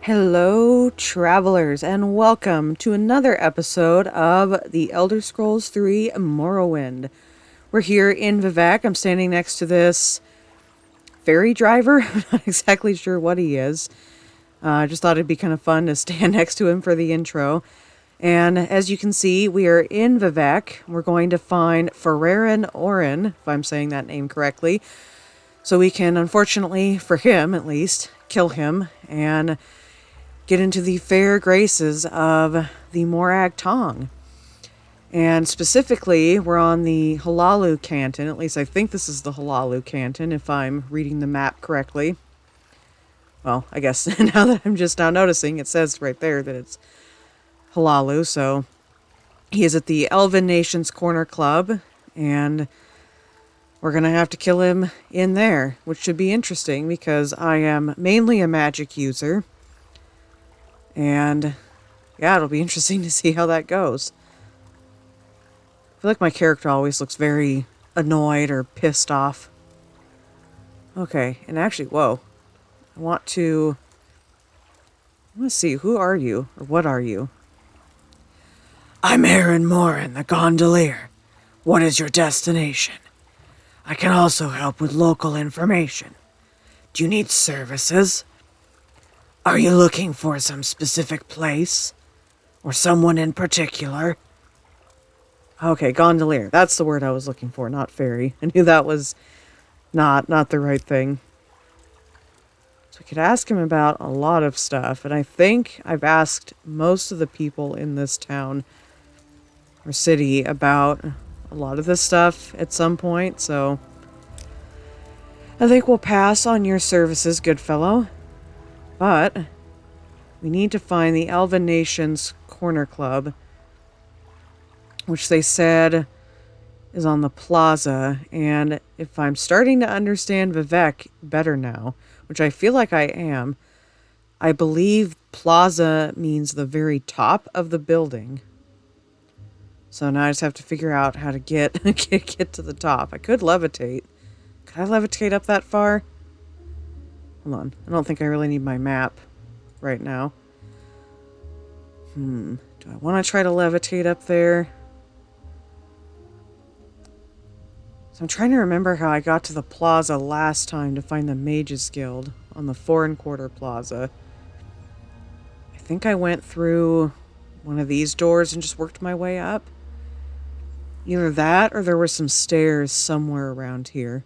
Hello, travelers, and welcome to another episode of The Elder Scrolls 3 Morrowind. We're here in Vivec. I'm standing next to this ferry driver. I'm not exactly sure what he is. I just thought it'd be kind of fun to stand next to him for the intro. And as you can see, we are in Vivec. We're going to find Ferrerin Orin, if I'm saying that name correctly. So we can, unfortunately, for him at least, kill him and get into the fair graces of the Morag Tong. And specifically, we're on the Halalu Canton. At least I think this is the Halalu Canton, if I'm reading the map correctly. Well, I guess now that I'm just now noticing, it says right there that it's Halalu. So he is at the Elven Nations Corner Club, and we're going to have to kill him in there, which should be interesting because I am mainly a magic user. And yeah, it'll be interesting to see how that goes. I feel like my character always looks very annoyed or pissed off. Okay, and actually, whoa. I want to see, who are you? Or what are you? I'm Aaron Morin, the gondolier. What is your destination? I can also help with local information. Do you need services? Are you looking for some specific place? Or someone in particular? Okay, gondolier. That's the word I was looking for, not ferry. I knew that was not the right thing. So we could ask him about a lot of stuff, and I think I've asked most of the people in this town or city about a lot of this stuff at some point, so I think we'll pass on your services, good fellow. But we need to find the Elven Nations Corner Club, which they said is on the plaza. And if I'm starting to understand Vivec better now, which I feel like I am, I believe plaza means the very top of the building. So now I just have to figure out how to get to the top. I could levitate. Could I levitate up that far? Hold on. I don't think I really need my map right now. Do I want to try to levitate up there? So I'm trying to remember how I got to the plaza last time to find the Mage's Guild on the Foreign Quarter Plaza. I think I went through one of these doors and just worked my way up. Either that or there were some stairs somewhere around here.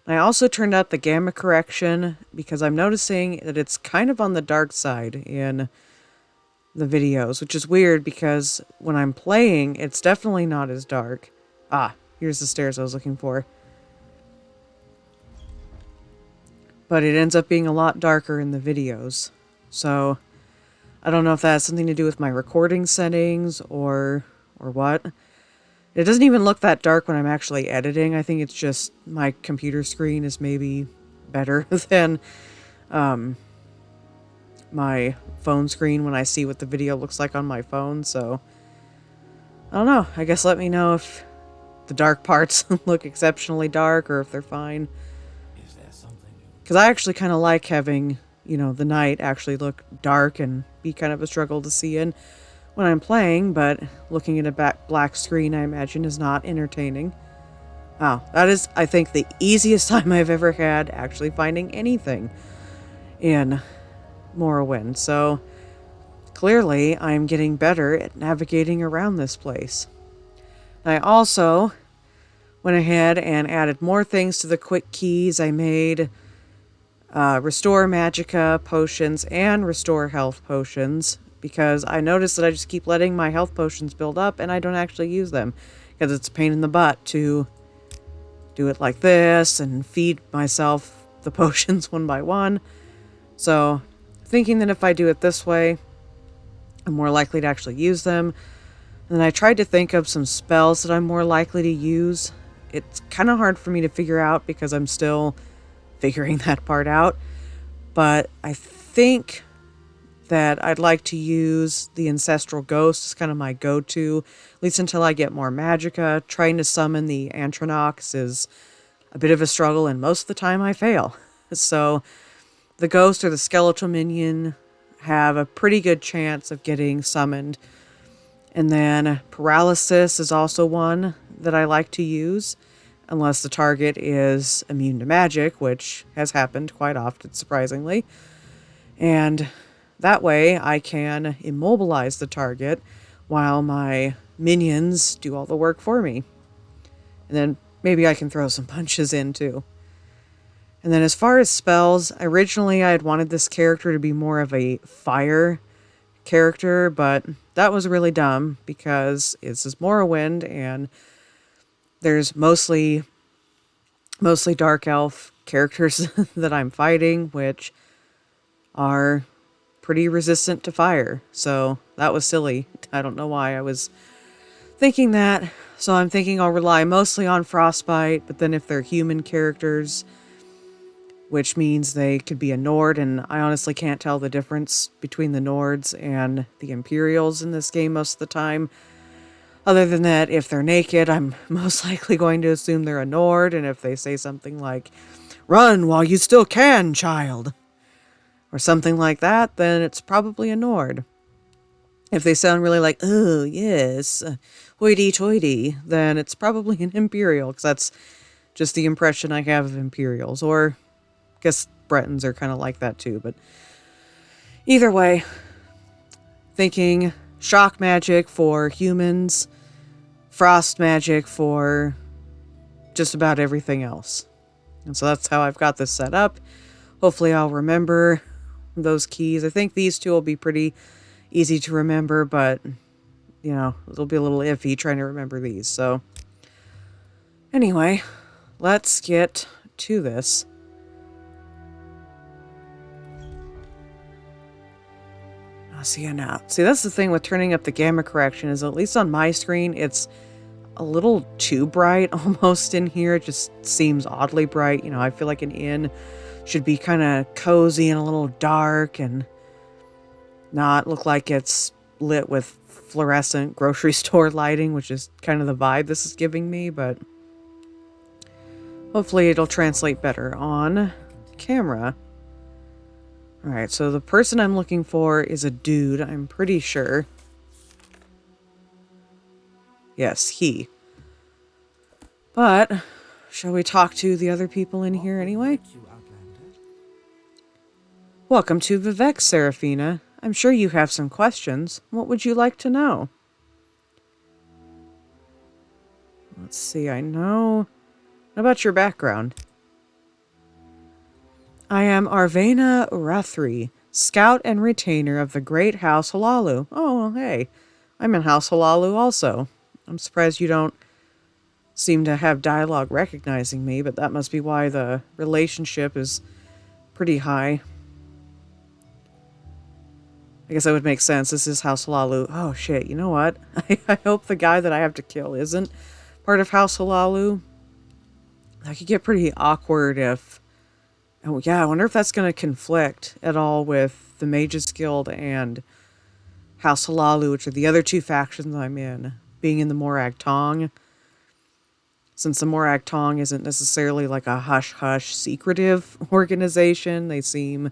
I also turned out the gamma correction because I'm noticing that it's kind of on the dark side in the videos, which is weird because when I'm playing, it's definitely not as dark. Ah, here's the stairs I was looking for. But it ends up being a lot darker in the videos. So I don't know if that has something to do with my recording settings or what. It doesn't even look that dark when I'm actually editing. I think it's just my computer screen is maybe better than my phone screen when I see what the video looks like on my phone. So, I don't know. I guess let me know if the dark parts look exceptionally dark or if they're fine. Is there something? Because I actually kind of like having, the night actually look dark and be kind of a struggle to see in when I'm playing, but looking at a black screen, I imagine, is not entertaining. Wow, that is, I think, the easiest time I've ever had actually finding anything in Morrowind. So, clearly, I'm getting better at navigating around this place. I also went ahead and added more things to the quick keys. I made Restore Magicka potions and Restore Health potions, because I noticed that I just keep letting my health potions build up and I don't actually use them because it's a pain in the butt to do it like this and feed myself the potions one by one. So thinking that if I do it this way, I'm more likely to actually use them. And then I tried to think of some spells that I'm more likely to use. It's kind of hard for me to figure out because I'm still figuring that part out. But I think that I'd like to use the Ancestral Ghost as kind of my go-to, at least until I get more Magicka. Trying to summon the Antronox is a bit of a struggle, and most of the time I fail. So the ghost or the skeletal minion have a pretty good chance of getting summoned. And then paralysis is also one that I like to use, unless the target is immune to magic, which has happened quite often, surprisingly. And that way I can immobilize the target while my minions do all the work for me. And then maybe I can throw some punches in too. And then as far as spells, originally I had wanted this character to be more of a fire character, but that was really dumb because this is Morrowind and there's mostly dark elf characters that I'm fighting, which are pretty resistant to fire. So that was silly. I don't know why I was thinking that. So I'm thinking I'll rely mostly on frostbite, but then if they're human characters, which means they could be a Nord, and I honestly can't tell the difference between the Nords and the Imperials in this game most of the time. Other than that, if they're naked, I'm most likely going to assume they're a Nord, and if they say something like, "Run while you still can, child," or something like that, then it's probably a Nord. If they sound really like, "Oh, yes, hoity-toity," then it's probably an Imperial, because that's just the impression I have of Imperials. Or, I guess Bretons are kind of like that too, but either way, thinking shock magic for humans, frost magic for just about everything else. And so that's how I've got this set up. Hopefully I'll remember those keys. I think these two will be pretty easy to remember, but, you know, it'll be a little iffy trying to remember these. So, anyway, let's get to this. I'll see you now. See, that's the thing with turning up the gamma correction, is at least on my screen, it's a little too bright almost in here. It just seems oddly bright. You know, I feel like an inn should be kind of cozy and a little dark and not look like it's lit with fluorescent grocery store lighting, which is kind of the vibe this is giving me, but hopefully it'll translate better on camera. Alright, so the person I'm looking for is a dude, I'm pretty sure. Yes, he. But, shall we talk to the other people in here anyway? Welcome to Vivek, Serafina. I'm sure you have some questions. What would you like to know? Let's see, I know... What about your background? I am Arvena Urathri, scout and retainer of the Great House Halalu. Oh, hey. I'm in House Halalu also. I'm surprised you don't seem to have dialogue recognizing me, but that must be why the relationship is pretty high. I guess that would make sense. This is House Halalu. Oh, shit. You know what? I hope the guy that I have to kill isn't part of House Halalu. That could get pretty awkward if... Oh, yeah, I wonder if that's going to conflict at all with the Mages Guild and House Halalu, which are the other two factions I'm in, being in the Morag Tong. Since the Morag Tong isn't necessarily like a hush-hush secretive organization, they seem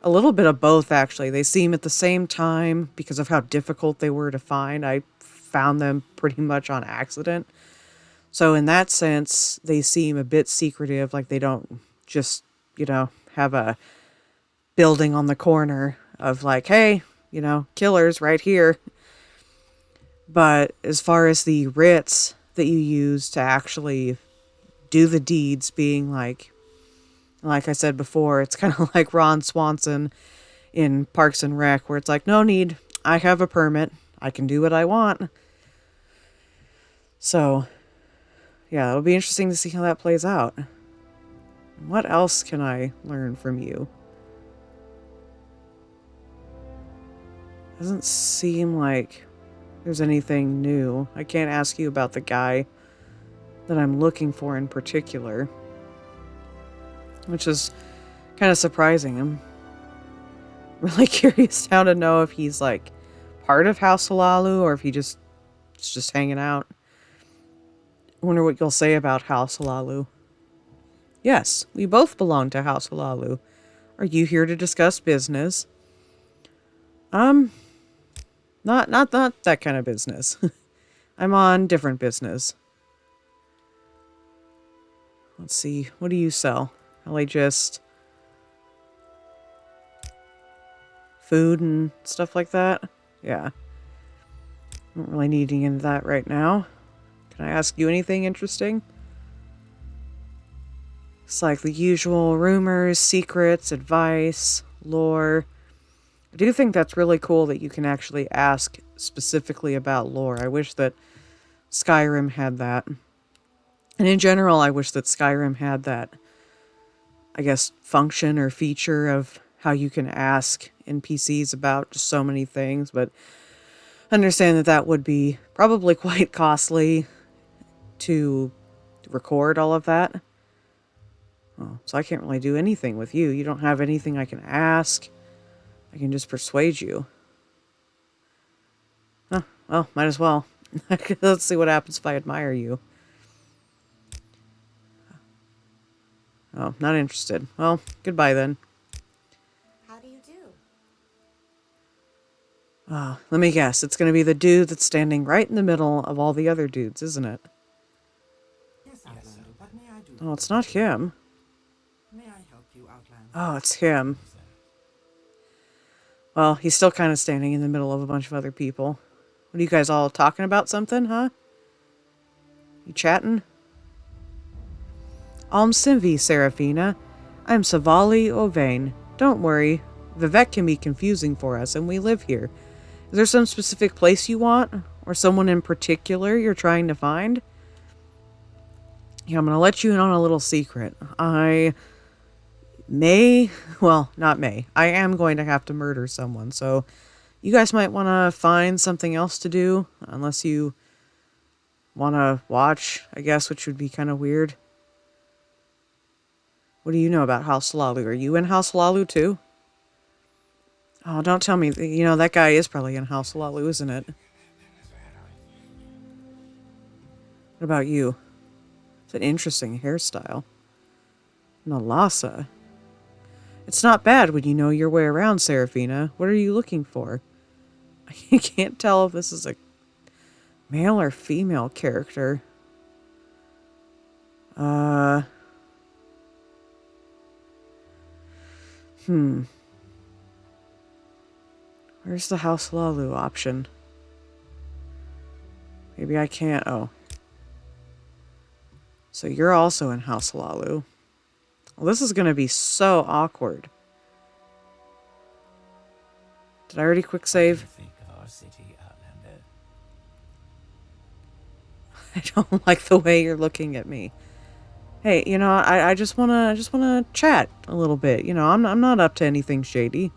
a little bit of both, actually. They seem at the same time, because of how difficult they were to find, I found them pretty much on accident. So in that sense, they seem a bit secretive, like they don't just, you know, have a building on the corner of like, hey, you know, killers right here. But as far as the writs that you use to actually do the deeds, being like I said before, it's kind of like Ron Swanson in Parks and Rec, where it's like, no need, I have a permit, I can do what I want. So, yeah, it'll be interesting to see how that plays out. What else can I learn from you? Doesn't seem like there's anything new. I can't ask you about the guy that I'm looking for in particular, which is kind of surprising. I'm really curious now to know if he's like part of House Halalu or if is just hanging out. I wonder what you'll say about House Halalu. Yes, we both belong to House Halalu. Are you here to discuss business? Um, not that kind of business. I'm on different business. Let's see, what do you sell? Probably just food and stuff like that? Yeah. I'm not really needing into that right now. Can I ask you anything interesting? It's like the usual rumors, secrets, advice, lore. I do think that's really cool that you can actually ask specifically about lore. I wish that Skyrim had that. And in general, I wish that Skyrim had that, I guess, function or feature of how you can ask NPCs about just so many things, but understand that that would be probably quite costly to record all of that. Oh, so I can't really do anything with you. You don't have anything I can ask. I can just persuade you. Huh, well, might as well. Let's see what happens if I admire you. Oh, not interested. Well, goodbye then. How do you do? Let me guess. It's going to be the dude that's standing right in the middle of all the other dudes, isn't it? Yes, Outlander, what may I do? Oh, it's not him. May I help you, Outlander? Oh, it's him. Well, he's still kind of standing in the middle of a bunch of other people. What are you guys all talking about something, huh? You chatting? Alm Simvi, Serafina. I'm Savali Ovain. Don't worry. Vivek can be confusing for us, and we live here. Is there some specific place you want? Or someone in particular you're trying to find? Yeah, I'm going to let you in on a little secret. I am going to have to murder someone, so you guys might want to find something else to do, unless you want to watch, I guess, which would be kind of weird. What do you know about House Lalu? Are you in House Lalu too? Oh, don't tell me. You know, that guy is probably in House Lalu, isn't it? What about you? It's an interesting hairstyle. Nalasa. It's not bad when you know your way around, Serafina. What are you looking for? I can't tell if this is a male or female character. Where's the House Lalu option? Maybe I can't. Oh. So you're also in House Lalu. Well, this is going to be so awkward. Did I already quick save? Think of our city, Outlander. I don't like the way you're looking at me. Hey, you know, I just wanna chat a little bit. You know, I'm not up to anything shady.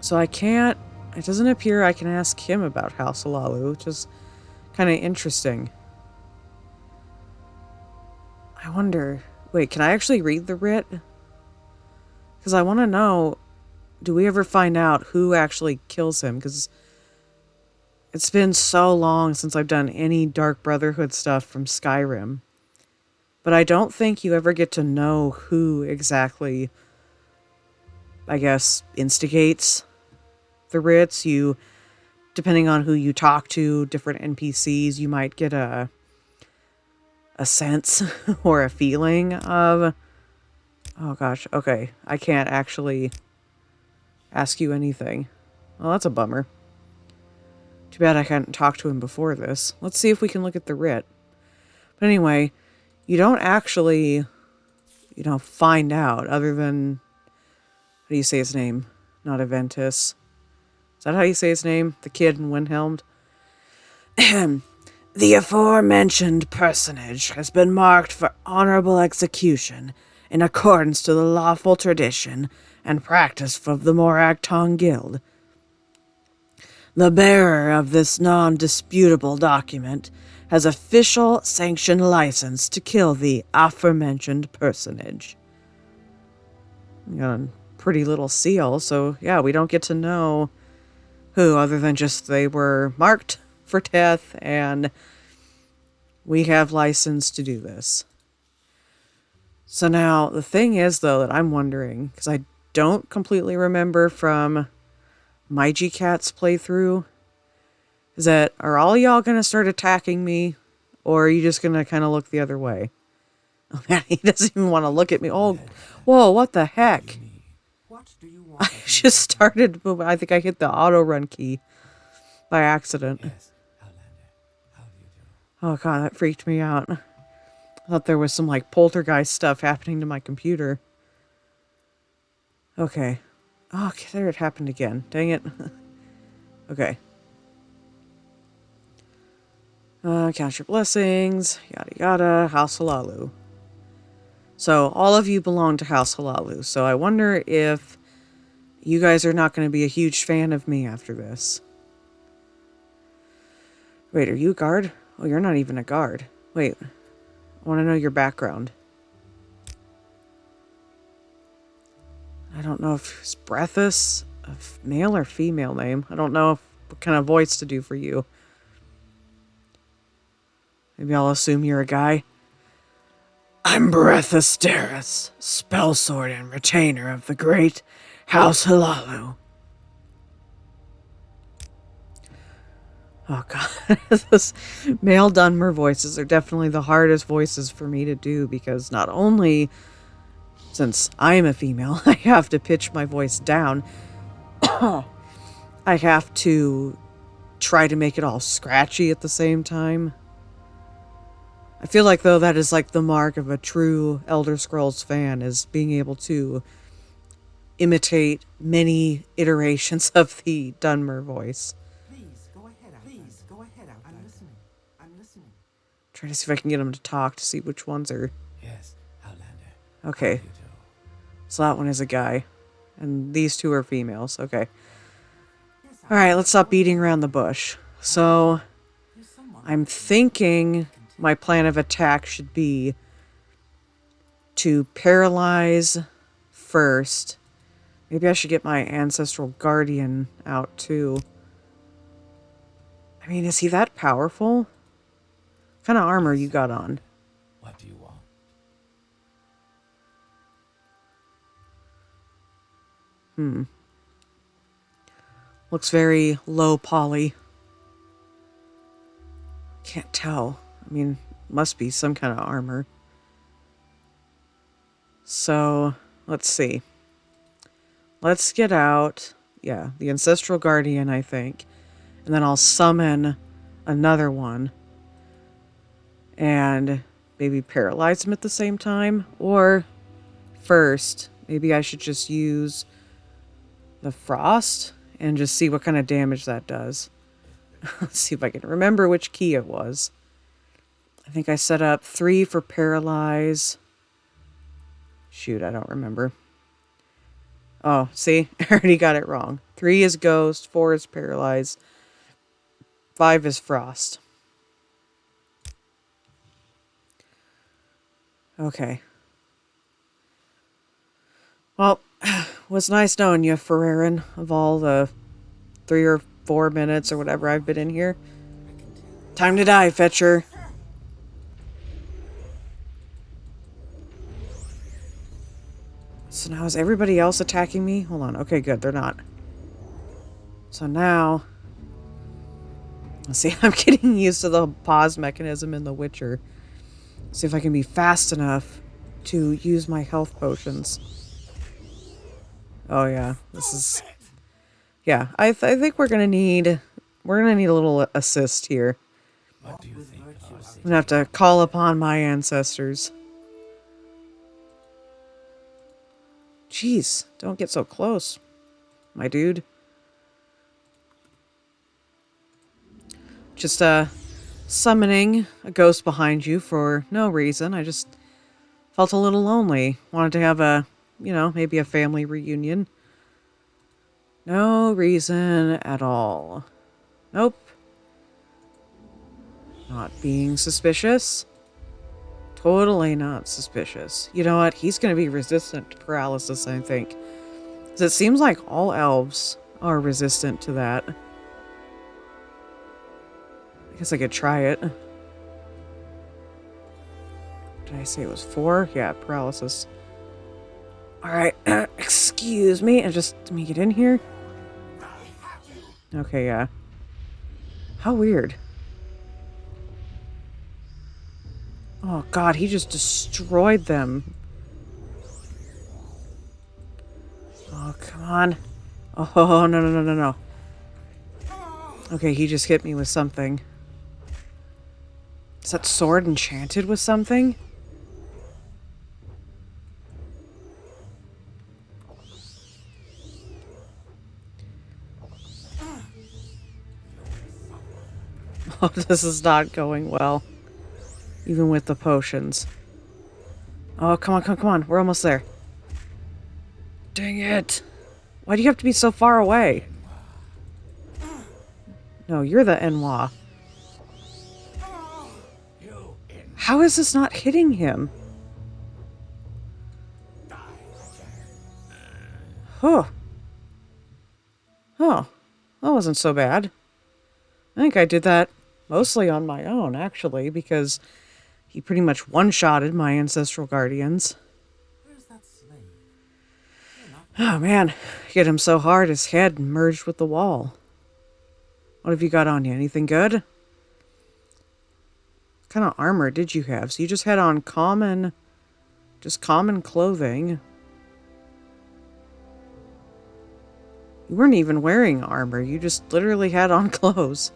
So I can't. It doesn't appear I can ask him about House Lalu, which is kind of interesting. I wonder. Wait, can I actually read the writ? Because I want to know. Do we ever find out who actually kills him? Because it's been so long since I've done any Dark Brotherhood stuff from Skyrim. But I don't think you ever get to know who exactly, I guess, instigates the writs. You, depending on who you talk to, different NPCs, you might get a sense or a feeling of, oh gosh, okay, I can't actually ask you anything. Well, that's a bummer. Too bad I hadn't talked to him before this. Let's see if we can look at the writ. But anyway, you don't actually, find out other than, how do you say his name? Not Aventus. Is that how you say his name? The kid in Windhelmed? The aforementioned personage has been marked for honorable execution in accordance to the lawful tradition and practice of the Morag Tong Guild. The bearer of this non-disputable document has official sanctioned license to kill the aforementioned personage. We got a pretty little seal, so yeah, we don't get to know who, other than just they were marked for death and We have license to do this. So now, the thing is, though, that I'm wondering, because I don't completely remember from Mage Cat's playthrough, is that, are all y'all going to start attacking me, or are you just going to kind of look the other way? Oh man, he doesn't even want to look at me. Oh, whoa, what the heck? What do you want? I just started, I think I hit the auto run key by accident. Yes, Outlander. How do you do? Oh god, that freaked me out. I thought there was some like poltergeist stuff happening to my computer. Okay. Oh, okay, there it happened again. Dang it. Okay. Count your blessings, yada yada, House Halalu. So, all of you belong to House Halalu, so I wonder if you guys are not going to be a huge fan of me after this. Wait, are you a guard? Oh, you're not even a guard. Wait, I want to know your background. I don't know if it's Breathus, a male or female name. I don't know what kind of voice to do for you. Maybe I'll assume you're a guy. I'm Breathus Darus, spellsword and retainer of the great House Halalu. Oh god, those male Dunmer voices are definitely the hardest voices for me to do because not only, since I am a female, I have to pitch my voice down, I have to try to make it all scratchy at the same time. I feel like, though, that is like the mark of a true Elder Scrolls fan, is being able to imitate many iterations of the Dunmer voice. Please go ahead. Please go ahead. I'm listening. I'm listening. Trying to see if I can get them to talk to see which ones are... Yes, Outlander. Okay, How do you do? so that one is a guy. And these two are females. Okay. Yes, Alright, let's stop beating around the bush. So, you're someone. I'm thinking my plan of attack should be to paralyze first. Maybe I should get my ancestral guardian out too. I mean, is he that powerful? What kind of armor you got on? What do you want? Looks very low poly. Can't tell. I mean, must be some kind of armor. So, let's see. Let's get out, yeah, the Ancestral Guardian, I think. And then I'll summon another one. And maybe paralyze him at the same time. Or, first, maybe I should just use the Frost and just see what kind of damage that does. Let's see if I can remember which key it was. I think I set up 3 for paralyze. Shoot, I don't remember. Oh, see? I already got it wrong. 3 is ghost, 4 is paralyze, 5 is frost. Okay. Well, it was nice knowing you, Ferrerin, of all the 3 or 4 minutes or whatever I've been in here. Time to die, Fetcher. So now is everybody else attacking me? Hold on. Okay, good. They're not. So now... Let's see. I'm getting used to the pause mechanism in The Witcher. See if I can be fast enough to use my health potions. Oh, yeah. This is... Yeah, I think we're gonna need... We're gonna need a little assist here. What do you think of our I'm city? gonna have to call upon my ancestors. Jeez, don't get so close, my dude. Just, summoning a ghost behind you for no reason. I just felt a little lonely. Wanted to have a, you know, maybe a family reunion. No reason at all. Nope. Not being suspicious. Totally not suspicious. You know what? He's going to be resistant to paralysis, I think. Because it seems like all elves are resistant to that. I guess I could try it. Did I say it was 4? Yeah, paralysis. Alright, excuse me. Let me get in here. Okay, yeah. How weird. Oh god, he just destroyed them. Oh, come on. Oh, no, no, no, no, no. Okay, he just hit me with something. Is that sword enchanted with something? Oh, this is not going well. Even with the potions. Oh, come on, come on, come on. We're almost there. Dang it. Why do you have to be so far away? No, you're the Enwa. How is this not hitting him? Oh. Oh. That wasn't so bad. I think I did that mostly on my own, actually, because he pretty much one-shotted my ancestral guardians. Where's that slave? Oh, man. Hit him so hard his head merged with the wall. What have you got on you? Anything good? What kind of armor did you have? So you just had on common clothing. You weren't even wearing armor. You just literally had on clothes.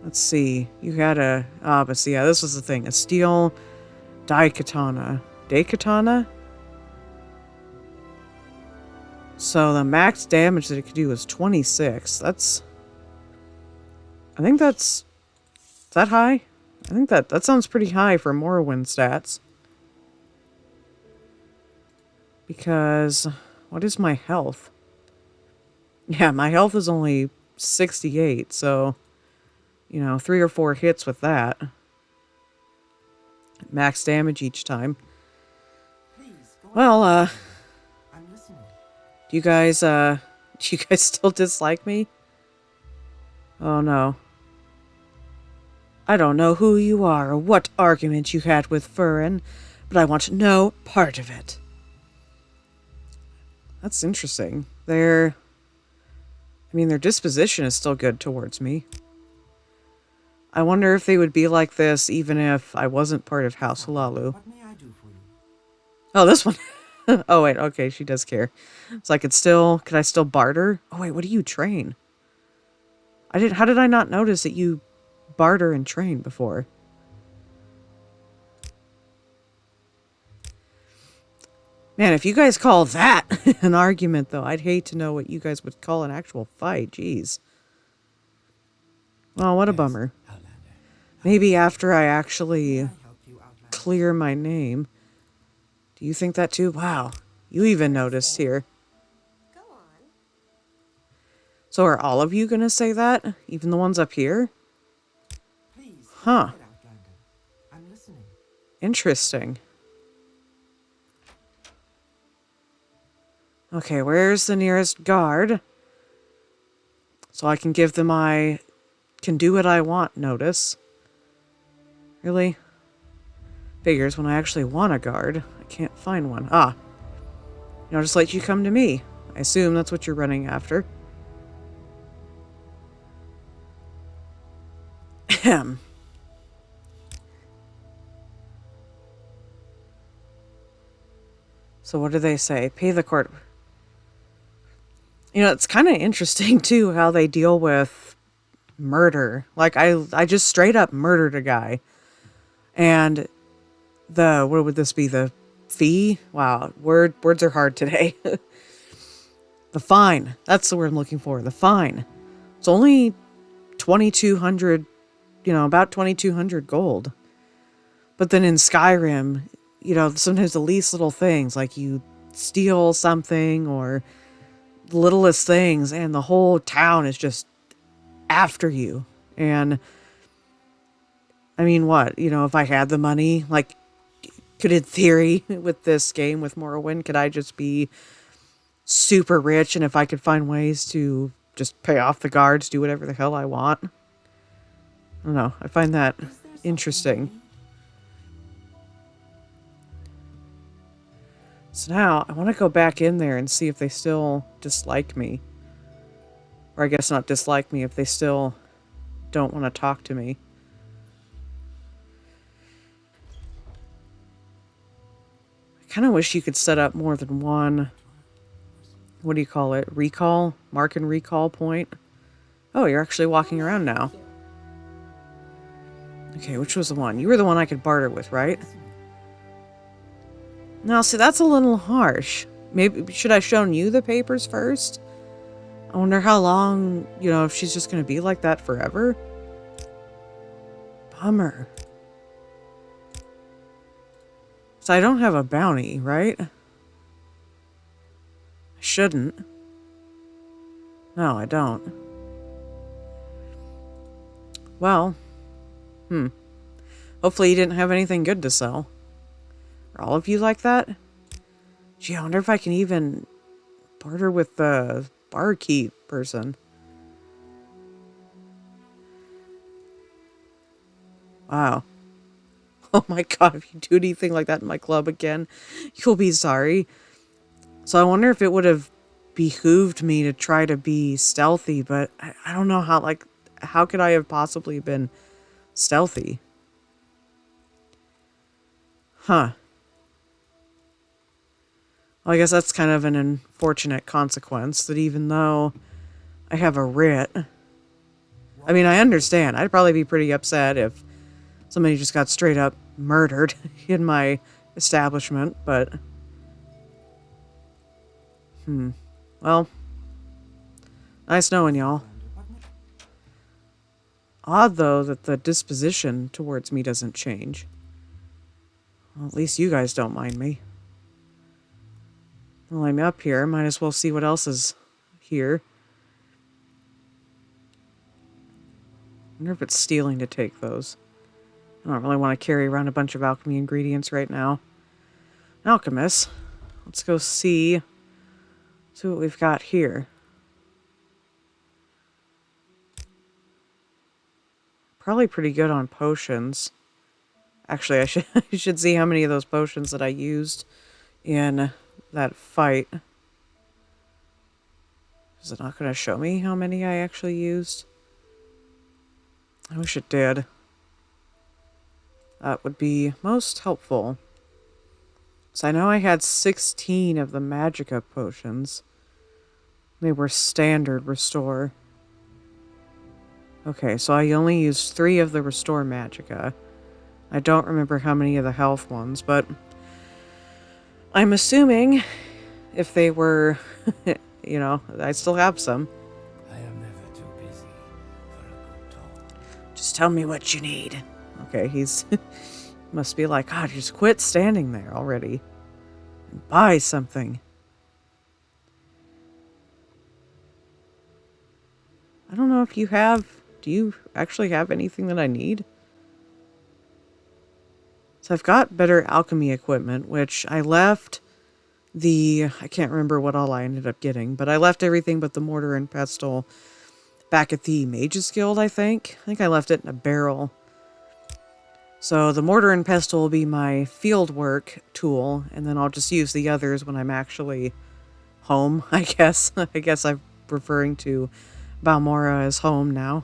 Let's see. You had a... but see, yeah, this was the thing. A steel daikatana. Daikatana? So the max damage that it could do was 26. That's... I think that's... Is that high? I think that sounds pretty high for Morrowind stats. Because... What is my health? Yeah, my health is only 68, so... You know, 3 or 4 hits with that. Max damage each time. Please, go Well, I'm listening. do you guys still dislike me? Oh no. I don't know who you are or what argument you had with Furin, but I want no part of it. That's interesting. Their disposition is still good towards me. I wonder if they would be like this even if I wasn't part of House Halalu. What may I do for you? Oh, this one. Oh, wait. Okay, she does care. So could I still barter? Oh, wait, what do you train? How did I not notice that you barter and train before? Man, if you guys call that an argument, though, I'd hate to know what you guys would call an actual fight. Jeez. Well, what a bummer. Outlander. Maybe after I actually I help you, Outlander. clear my name. Do you think that too? Wow. You even noticed here. Go on. So are all of you gonna say that? Even the ones up here? Please, go Huh. ahead, Outlander. I'm listening. Interesting. Okay, where's the nearest guard? So I can give them my can do what I want notice. Really? Figures when I actually want a guard. I can't find one. Ah. I'll just let you come to me. I assume that's what you're running after. Ahem. So what do they say? Pay the court. You know, it's kind of interesting, too, how they deal with murder. Like, I just straight up murdered a guy. And what would this be? The fee? Wow, words are hard today. The fine. That's the word I'm looking for. The fine. It's only 2,200, about 2,200 gold. But then in Skyrim, sometimes the least little things, like you steal something or the littlest things, and the whole town is just after you. And I mean, what? If I had the money, like, could in theory with this game, with Morrowind, could I just be super rich, and if I could find ways to just pay off the guards, do whatever the hell I want? I don't know. I find that Is there something interesting. you need? So now I want to go back in there and see if they still dislike me. Or I guess not dislike me, if they still don't want to talk to me. I kind of wish you could set up more than one, what do you call it, recall? Mark and recall point. Oh, you're actually walking around now. Okay, which was the one? You were the one I could barter with, right? Now, see, that's a little harsh. Maybe, should I have shown you the papers first? I wonder how long, you know, if she's just going to be like that forever. Bummer. So I don't have a bounty, right? I shouldn't. No, I don't. Well, hopefully you didn't have anything good to sell. Are all of you like that? Gee, I wonder if I can even barter with the barkeep person. Wow. Oh my god, if you do anything like that in my club again, you'll be sorry. So I wonder if it would have behooved me to try to be stealthy, but I don't know how, like, how could I have possibly been stealthy? Huh. Well, I guess that's kind of an unfortunate consequence, that even though I have a writ... I mean, I understand. I'd probably be pretty upset if somebody just got straight up murdered in my establishment, but... Well, nice knowing y'all. Odd, though, that the disposition towards me doesn't change. Well, at least you guys don't mind me. Well, I'm up here. Might as well see what else is here. I wonder if it's stealing to take those. I don't really want to carry around a bunch of alchemy ingredients right now. Alchemist. Let's go see what we've got here. Probably pretty good on potions. Actually, I should see how many of those potions that I used in that fight. Is it not going to show me how many I actually used? I wish it did. That would be most helpful. So I know I had 16 of the Magicka potions. They were standard restore. Okay, so I only used 3 of the restore Magicka. I don't remember how many of the health ones, but I'm assuming if they were, you know, I still have some. I am never too busy for a good talk. Just tell me what you need. Okay, he's must be like, God, just quit standing there already and buy something. I don't know if you have... Do you actually have anything that I need? So I've got better alchemy equipment, which I left the... I can't remember what all I ended up getting, but I left everything but the mortar and pestle back at the Mage's Guild, I think. I think I left it in a barrel. So the mortar and pestle will be my field work tool, and then I'll just use the others when I'm actually home, I guess. I guess I'm referring to Balmora as home now.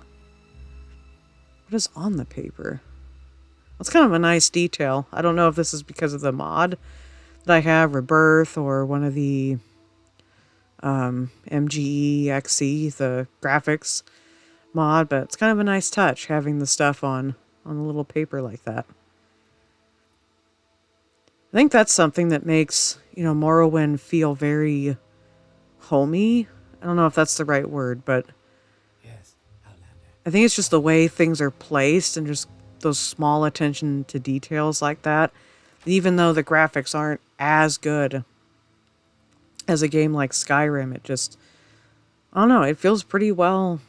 What is on the paper? That's kind of a nice detail. I don't know if this is because of the mod that I have, Rebirth, or one of the MGE XE, the graphics mod, but it's kind of a nice touch having the stuff on a little paper like that. I think that's something that makes, you know, Morrowind feel very homey. I don't know if that's the right word, but Yes, Outlander. I think it's just the way things are placed and just those small attention to details like that. Even though the graphics aren't as good as a game like Skyrim, it just, I don't know, it feels pretty well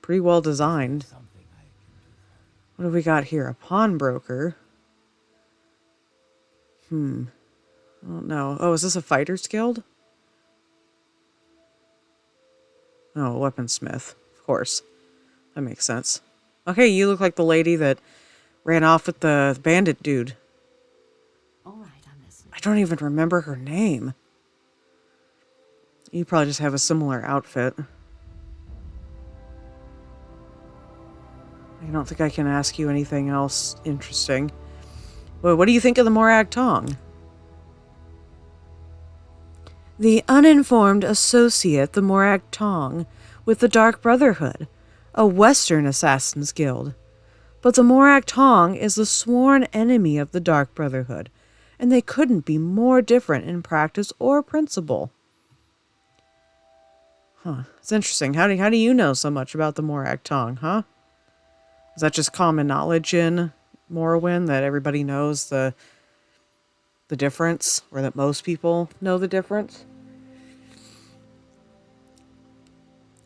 designed. Something I can do for What have we got here? A pawnbroker. I don't know. Oh, is this a fighter's guild? Oh, a weaponsmith. Of course. That makes sense. Okay, you look like the lady that ran off with the bandit dude. All right, I'm listening. I don't even remember her name. You probably just have a similar outfit. I don't think I can ask you anything else interesting. Well, what do you think of the Morag Tong? The uninformed associate the Morag Tong with the Dark Brotherhood, a Western Assassin's Guild. But the Morag Tong is the sworn enemy of the Dark Brotherhood, and they couldn't be more different in practice or principle. Huh, it's interesting. How do you know so much about the Morag Tong, huh? Is that just common knowledge in Morrowind that everybody knows the difference, or that most people know the difference?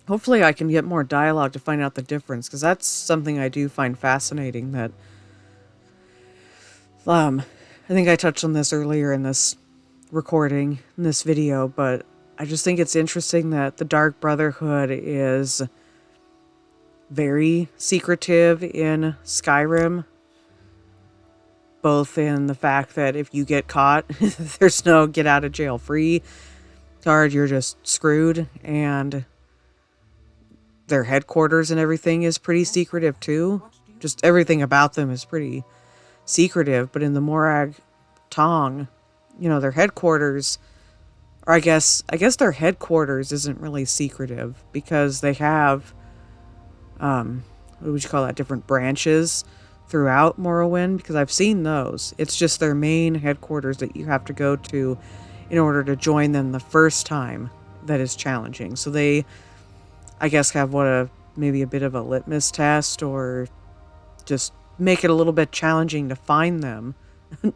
Hopefully I can get more dialogue to find out the difference, because that's something I do find fascinating. That I think I touched on this earlier in this recording, in this video, but I just think it's interesting that the Dark Brotherhood is very secretive in Skyrim. Both in the fact that if you get caught, there's no get out of jail free card, you're just screwed, and their headquarters and everything is pretty secretive too. Just everything about them is pretty secretive. But in the Morag Tong, their headquarters, or I guess their headquarters isn't really secretive, because they have, what would you call that, different branches throughout Morrowind, because I've seen those. It's just their main headquarters that you have to go to in order to join them the first time that is challenging. So they, I guess, have maybe a bit of a litmus test, or just make it a little bit challenging to find them.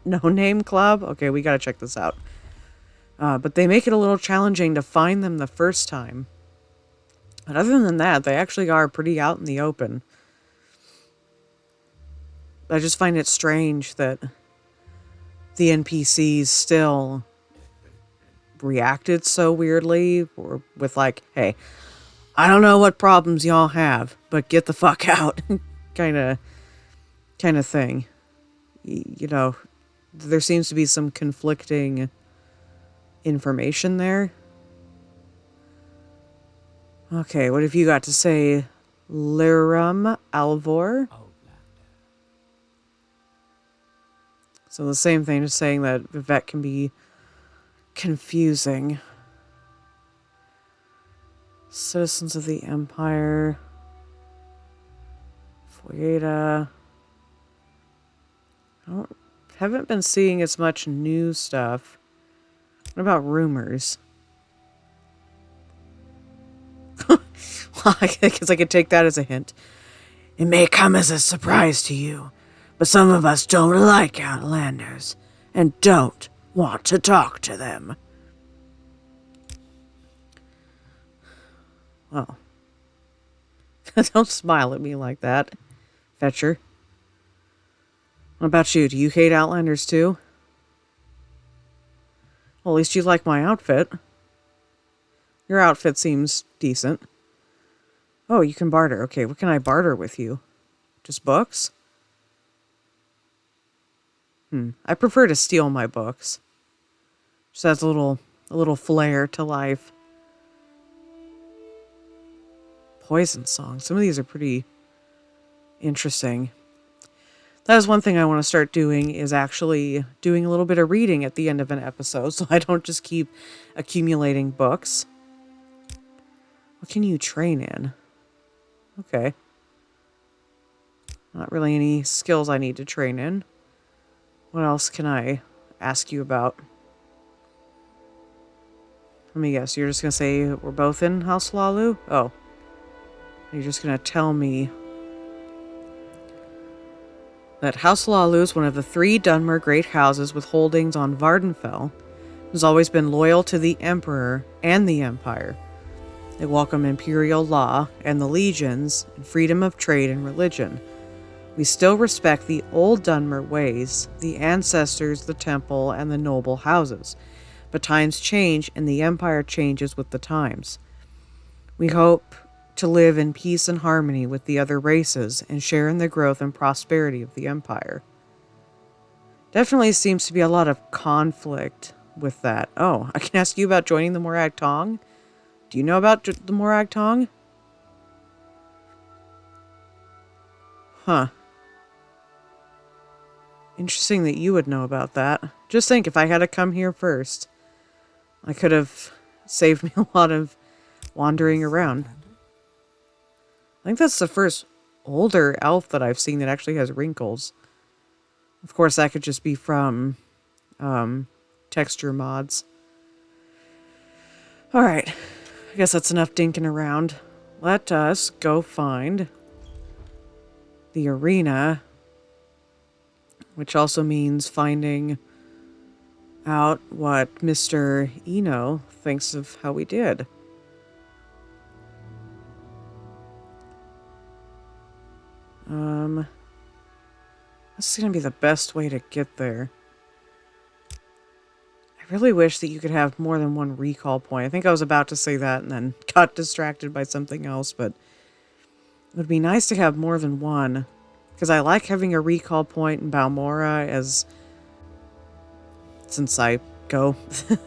No Name Club? Okay, we gotta check this out. But they make it a little challenging to find them the first time. But other than that, they actually are pretty out in the open. I just find it strange that the NPCs still reacted so weirdly, or with like, hey, I don't know what problems y'all have, but get the fuck out kind of thing. There seems to be some conflicting information there. Okay, what have you got to say, Liram Alvor? So the same thing, just saying that Vivette can be confusing. Citizens of the Empire. Foyeda. Haven't been seeing as much new stuff. What about rumors? Well, I guess I could take that as a hint. It may come as a surprise to you, but some of us don't like Outlanders and don't want to talk to them. Well, don't smile at me like that, Fetcher. What about you? Do you hate Outlanders too? Well, at least you like my outfit. Your outfit seems decent. Oh, you can barter. Okay, what can I barter with you? Just books? I prefer to steal my books. Just adds a little flair to life. Poison Song. Some of these are pretty interesting. That is one thing I want to start doing, is actually doing a little bit of reading at the end of an episode, so I don't just keep accumulating books. What can you train in? Okay. Not really any skills I need to train in. What else can I ask you about? Let me guess, you're just going to say we're both in House Lalu? Oh. You're just going to tell me that House Lalu is one of the 3 Dunmer great houses with holdings on Vardenfell. Has always been loyal to the Emperor and the Empire. They welcome imperial law and the legions and freedom of trade and religion. We still respect the old Dunmer ways, the ancestors, the temple, and the noble houses. But times change and the Empire changes with the times. We hope to live in peace and harmony with the other races and share in the growth and prosperity of the Empire. Definitely seems to be a lot of conflict with that. Oh, I can ask you about joining the Morag Tong? Do you know about the Morag Tong? Huh. Interesting that you would know about that. Just think, if I had to come here first, I could have saved me a lot of wandering around. I think that's the first older elf that I've seen that actually has wrinkles. Of course, that could just be from texture mods. Alright, I guess that's enough dinking around. Let us go find the arena, which also means finding out what Mr. Eno thinks of how we did. This is going to be the best way to get there. I really wish that you could have more than one recall point. I think I was about to say that and then got distracted by something else, but it would be nice to have more than one. Because I like having a recall point in Balmora, as since I go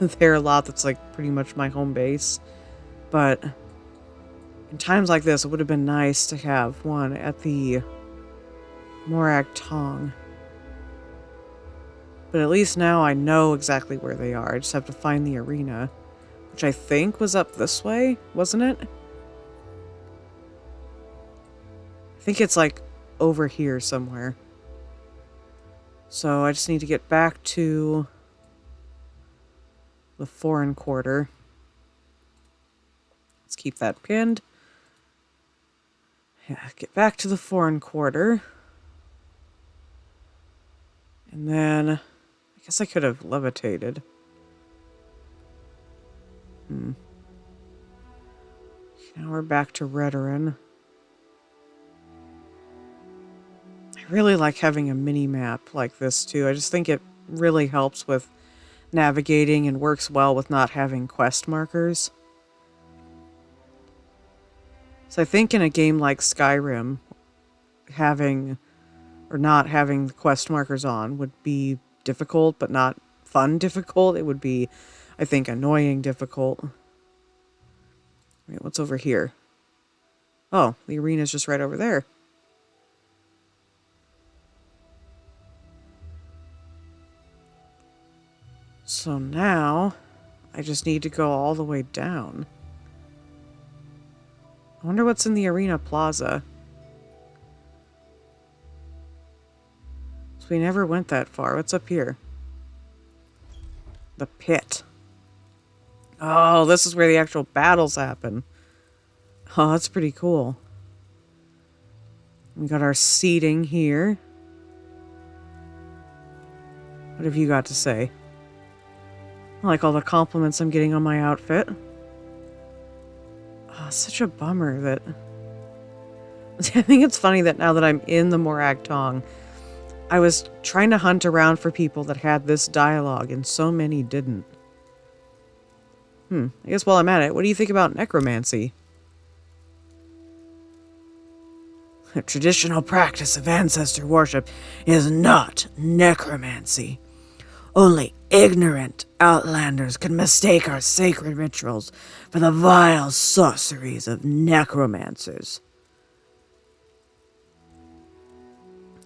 there a lot, that's like pretty much my home base. But in times like this, it would have been nice to have one at the Morag Tong. But at least now I know exactly where they are. I just have to find the arena, which I think was up this way, wasn't it? I think it's like over here somewhere. So I just need to get back to the foreign quarter. Let's keep that pinned. Yeah, get back to the foreign quarter. And then I guess I could have levitated. Now we're back to Redoran. I really like having a mini-map like this too. I just think it really helps with navigating and works well with not having quest markers. So I think in a game like Skyrim, having or not having the quest markers on would be difficult, but not fun difficult. It would be, I think, annoying difficult. Wait, what's over here? Oh, the arena's just right over there. So now, I just need to go all the way down. I wonder what's in the arena plaza. So we never went that far. What's up here? The pit. Oh, this is where the actual battles happen. Oh, that's pretty cool. We got our seating here. What have you got to say? I like all the compliments I'm getting on my outfit. Oh, such a bummer that... I think it's funny that now that I'm in the Morag Tong, I was trying to hunt around for people that had this dialogue, and so many didn't. I guess while I'm at it, what do you think about necromancy? The traditional practice of ancestor worship is not necromancy. Only ignorant outlanders can mistake our sacred rituals for the vile sorceries of necromancers.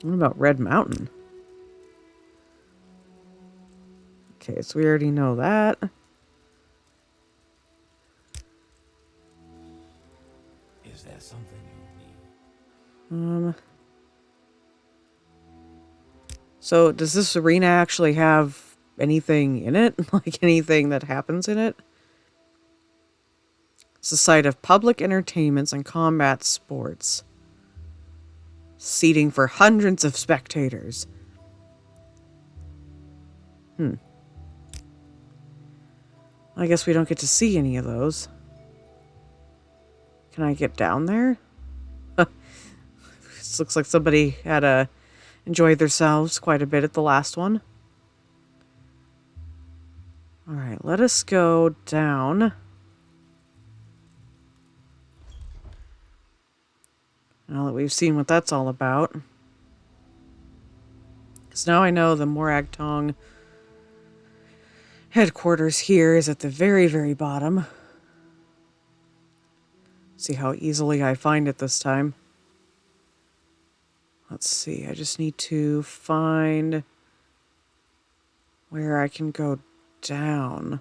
What about Red Mountain? Okay, so we already know that. Is there something you need? So does this arena actually have anything in it? Like anything that happens in it? It's a site of public entertainments and combat sports. Seating for hundreds of spectators. I guess we don't get to see any of those. Can I get down there? This looks like somebody had enjoyed themselves quite a bit at the last one. Alright, let us go down. Now that we've seen what that's all about. Because now I know the Morag Tong headquarters here is at the very, very bottom. See how easily I find it this time. Let's see, I just need to find where I can go down.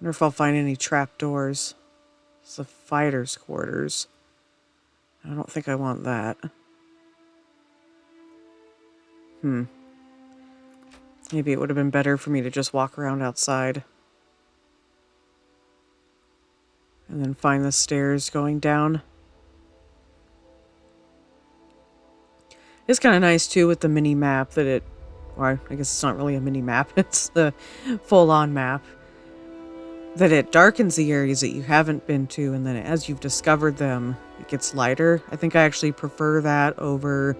Wonder if I'll find any trapdoors. It's the fighter's quarters. I don't think I want that. Maybe it would have been better for me to just walk around outside. And then find the stairs going down. It's kind of nice too with the mini map that it, or I guess it's not really a mini map, it's the full-on map. That it darkens the areas that you haven't been to, and then as you've discovered them, it gets lighter. I think I actually prefer that over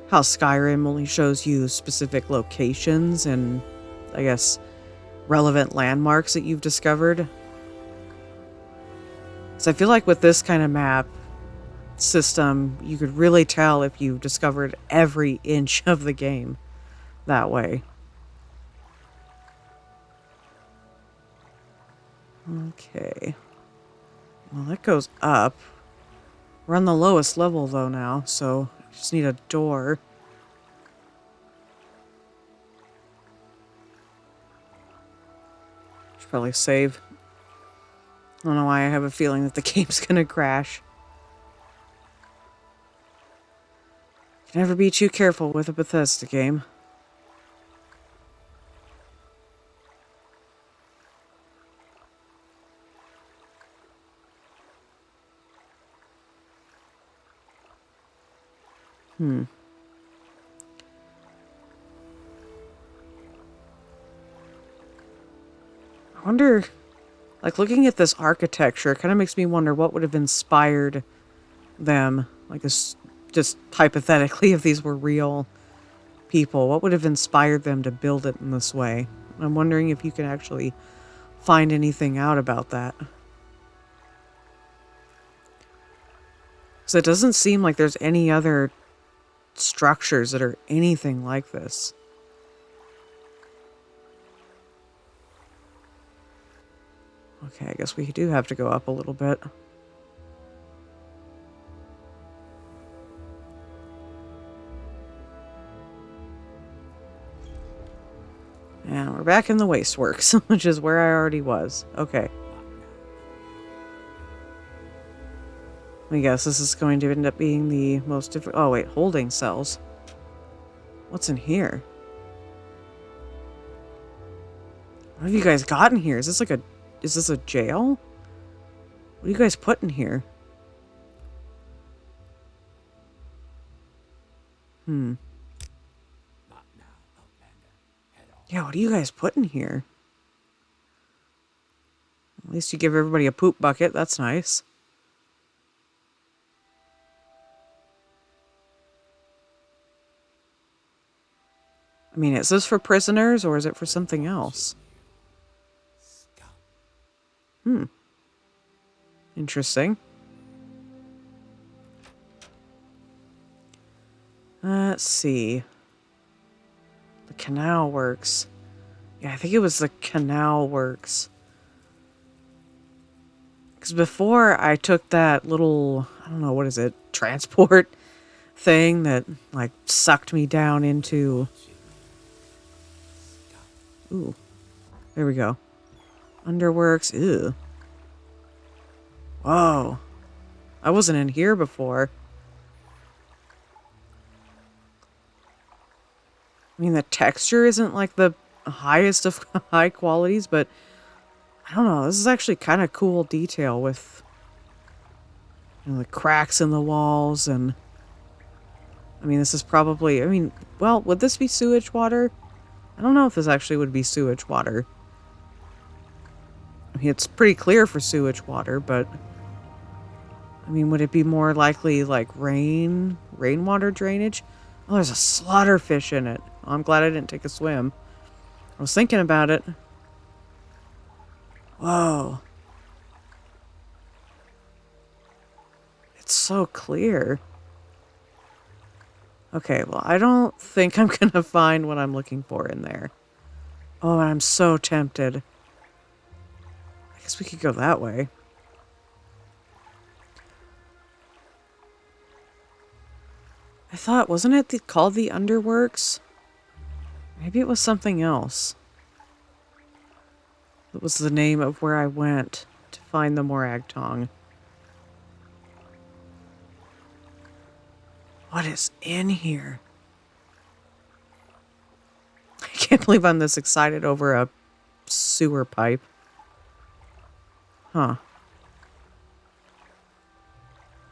how Skyrim only shows you specific locations and, I guess, relevant landmarks that you've discovered. So I feel like with this kind of map system, you could really tell if you discovered every inch of the game that way. Okay. Well, that goes up. We're on the lowest level, though, now, so I just need a door. Should probably save. I don't know why I have a feeling that the game's gonna crash. Can never be too careful with a Bethesda game. I wonder, like, looking at this architecture, it kind of makes me wonder what would have inspired them, like, just hypothetically, if these were real people, what would have inspired them to build it in this way? I'm wondering if you can actually find anything out about that. So it doesn't seem like there's any other structures that are anything like this. Okay, I guess we do have to go up a little bit. And we're back in the wasteworks, which is where I already was. Okay. I guess this is going to end up being the most difficult... Oh, wait. Holding cells. What's in here? What have you guys got in here? Is this like a... Is this a jail? What do you guys put in here? Yeah, what do you guys put in here? At least you give everybody a poop bucket. That's nice. I mean, is this for prisoners or is it for something else? Interesting. Let's see. The canal works. Yeah, I think it was the canal works. Because before I took that little, I don't know, what is it, transport thing that, like, sucked me down into... Ooh. There we go. Underworks. Ew. Whoa. I wasn't in here before. I mean, the texture isn't like the highest of high qualities, but I don't know. This is actually kind of cool detail with, you know, the cracks in the walls. And I mean, this is probably, I mean, well, would this be sewage water? I don't know if this actually would be sewage water. I mean, it's pretty clear for sewage water, but I mean, would it be more likely like rainwater drainage? Oh, there's a slaughterfish in it. Oh, I'm glad I didn't take a swim. I was thinking about it. Whoa. It's so clear. Okay, well, I don't think I'm gonna find what I'm looking for in there. Oh, I'm so tempted. I guess we could go that way. I thought, wasn't it called the Underworks? Maybe it was something else. It was the name of where I went to find the Morag Tong. What is in here? I can't believe I'm this excited over a sewer pipe. Huh.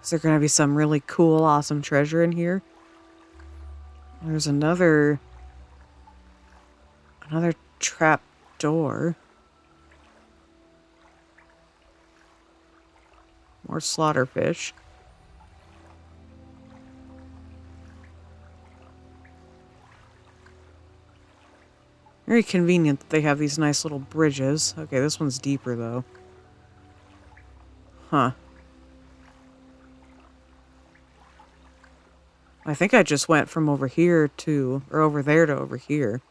Is there going to be some really cool, awesome treasure in here? There's another trap door. More slaughterfish. Very convenient that they have these nice little bridges. Okay, this one's deeper though. Huh. I think I just went from over here to, or over there to over here.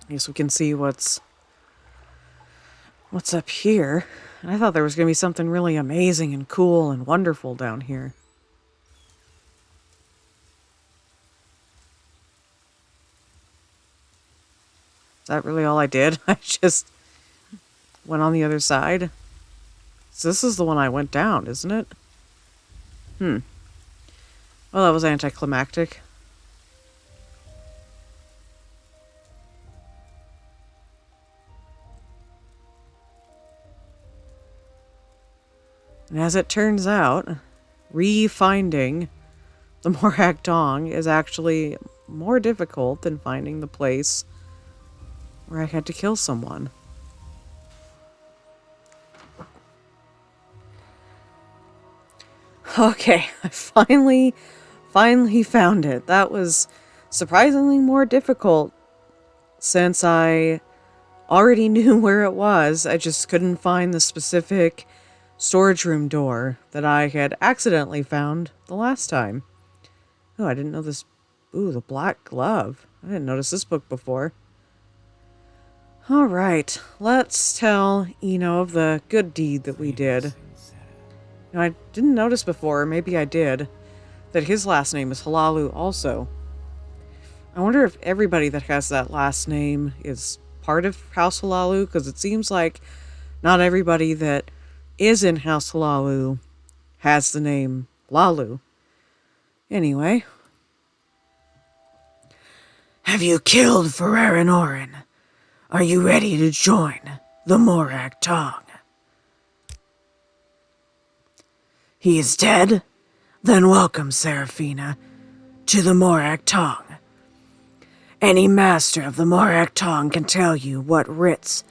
I guess we can see what's up here. I thought there was going to be something really amazing and cool and wonderful down here. Is that really all I did? I just went on the other side. So this is the one I went down, isn't it? Well, that was anticlimactic. And as it turns out, re-finding the Morag Tong is actually more difficult than finding the place where I had to kill someone. Okay, I finally found it. That was surprisingly more difficult since I already knew where it was. I just couldn't find the specific storage room door that I had accidentally found the last time. Oh, I didn't know this. Ooh, the black glove. I didn't notice this book before. Alright, let's tell Eno of the good deed that we did. Now, I didn't notice before, maybe I did, that his last name is Halalu also. I wonder if everybody that has that last name is part of House Halalu, because it seems like not everybody that is in House Halalu has the name Lalu. Anyway. Have you killed Ferrer and Orin? Are you ready to join the Morag Tong? He is dead? Then welcome, Seraphina, to the Morag Tong. Any master of the Morag Tong can tell you what writs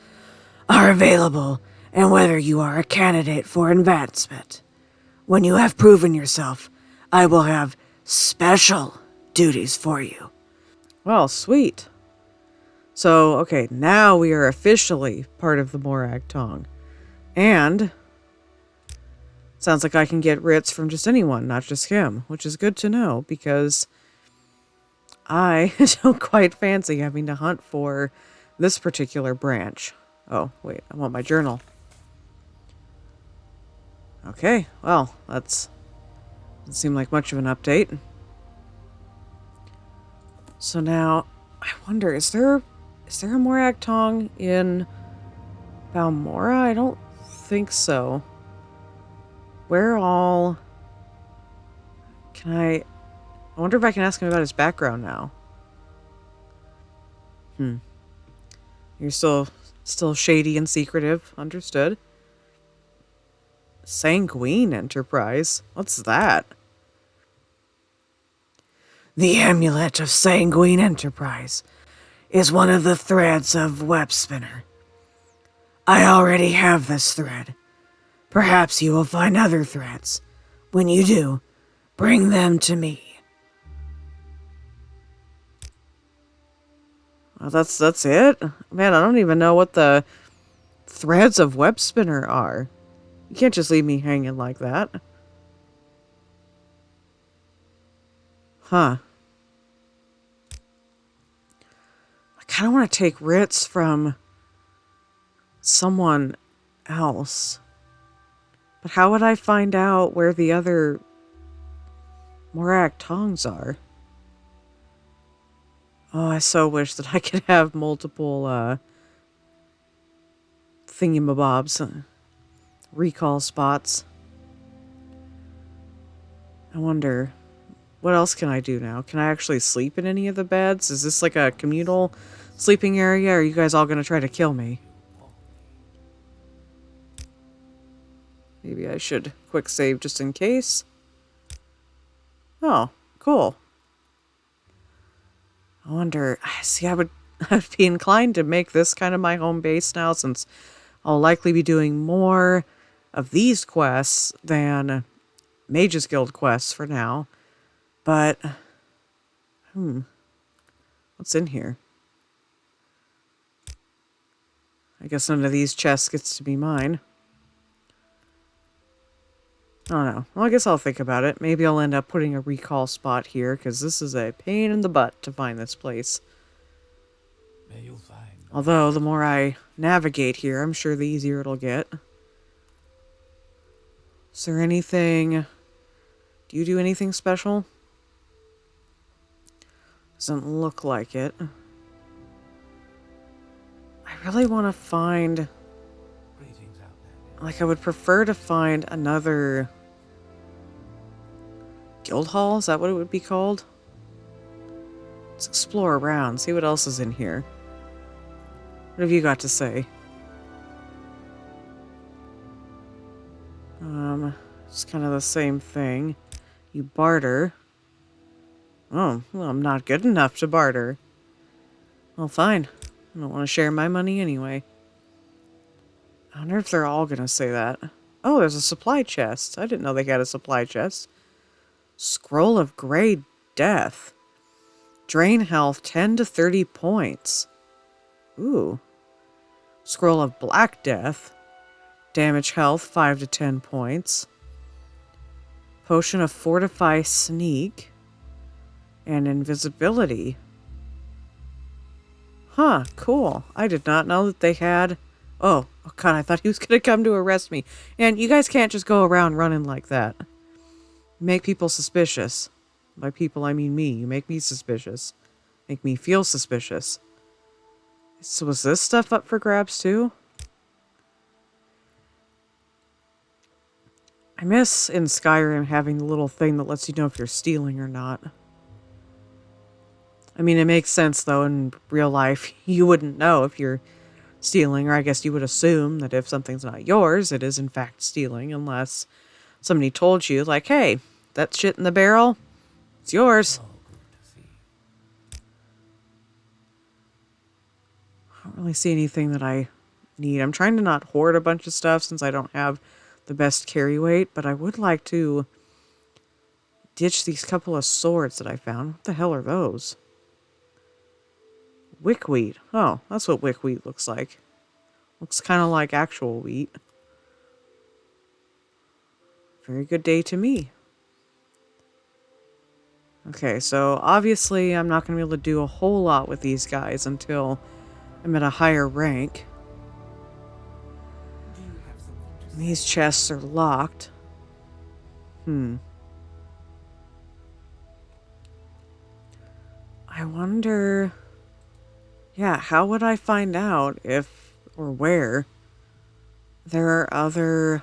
are available and whether you are a candidate for advancement. When you have proven yourself, I will have special duties for you. Well, sweet. So, okay, now we are officially part of the Morag Tong. And sounds like I can get writs from just anyone, not just him, which is good to know because I don't quite fancy having to hunt for this particular branch. Oh, wait, I want my journal. Okay, well, doesn't seem like much of an update. So now, I wonder, is there a Morag Tong in Balmora? I don't think so. Where all... I wonder if I can ask him about his background now. You're still shady and secretive. Understood. Sanguine Enterprise? What's that? The Amulet of Sanguine Enterprise is one of the threads of Web Spinner. I already have this thread. Perhaps you will find other threads. When you do, bring them to me. Well, that's it? Man, I don't even know what the threads of Web Spinner are. You can't just leave me hanging like that. Huh. I kind of want to take writs from someone else. But how would I find out where the other Morag Tongs are? Oh, I so wish that I could have multiple, thingamabobs. Recall spots. I wonder, what else can I do now? Can I actually sleep in any of the beds? Is this like a communal sleeping area, or are you guys all gonna try to kill me? Maybe I should quick save just in case. Oh, cool. I wonder, see, I'd be inclined to make this kind of my home base now, since I'll likely be doing more of these quests than Mage's Guild quests for now. But, what's in here? I guess none of these chests gets to be mine. I don't know. Well, I guess I'll think about it. Maybe I'll end up putting a recall spot here, because this is a pain in the butt to find this place. May you find Although, the more I navigate here, I'm sure the easier it'll get. Is there anything... Do you do anything special? Doesn't look like it. I really want to find... greetings out there. Like, I would prefer to find another... Guild Hall? Is that what it would be called? Let's explore around, see what else is in here. What have you got to say? It's kind of the same thing. You barter. Oh, well, I'm not good enough to barter. Well, fine. I don't want to share my money anyway. I wonder if they're all going to say that. Oh, there's a supply chest. I didn't know they had a supply chest. Scroll of Grey Death. Drain health 10 to 30 points. Ooh. Scroll of Black Death. Damage health 5 to 10 points. Potion of Fortify Sneak. And Invisibility. Huh, cool. I did not know that they had... Oh god, I thought he was going to come to arrest me. And you guys can't just go around running like that. You make people suspicious. By people, I mean me. You make me suspicious. Make me feel suspicious. So was this stuff up for grabs too? I miss in Skyrim having the little thing that lets you know if you're stealing or not. I mean, it makes sense though, in real life, you wouldn't know if you're stealing, or I guess you would assume that if something's not yours, it is in fact stealing, unless somebody told you, like, hey, that shit in the barrel, it's yours. Oh, good to see. I don't really see anything that I need. I'm trying to not hoard a bunch of stuff since I don't have the best carry weight, but I would like to ditch these couple of swords that I found. What the hell are those? Wickweed. Oh, that's what wickweed looks like. Looks kind of like actual wheat. Very good day to me. Okay, so obviously I'm not going to be able to do a whole lot with these guys until I'm at a higher rank. Do you have something to say? These chests are locked. I wonder... Yeah, how would I find out if, or where, there are other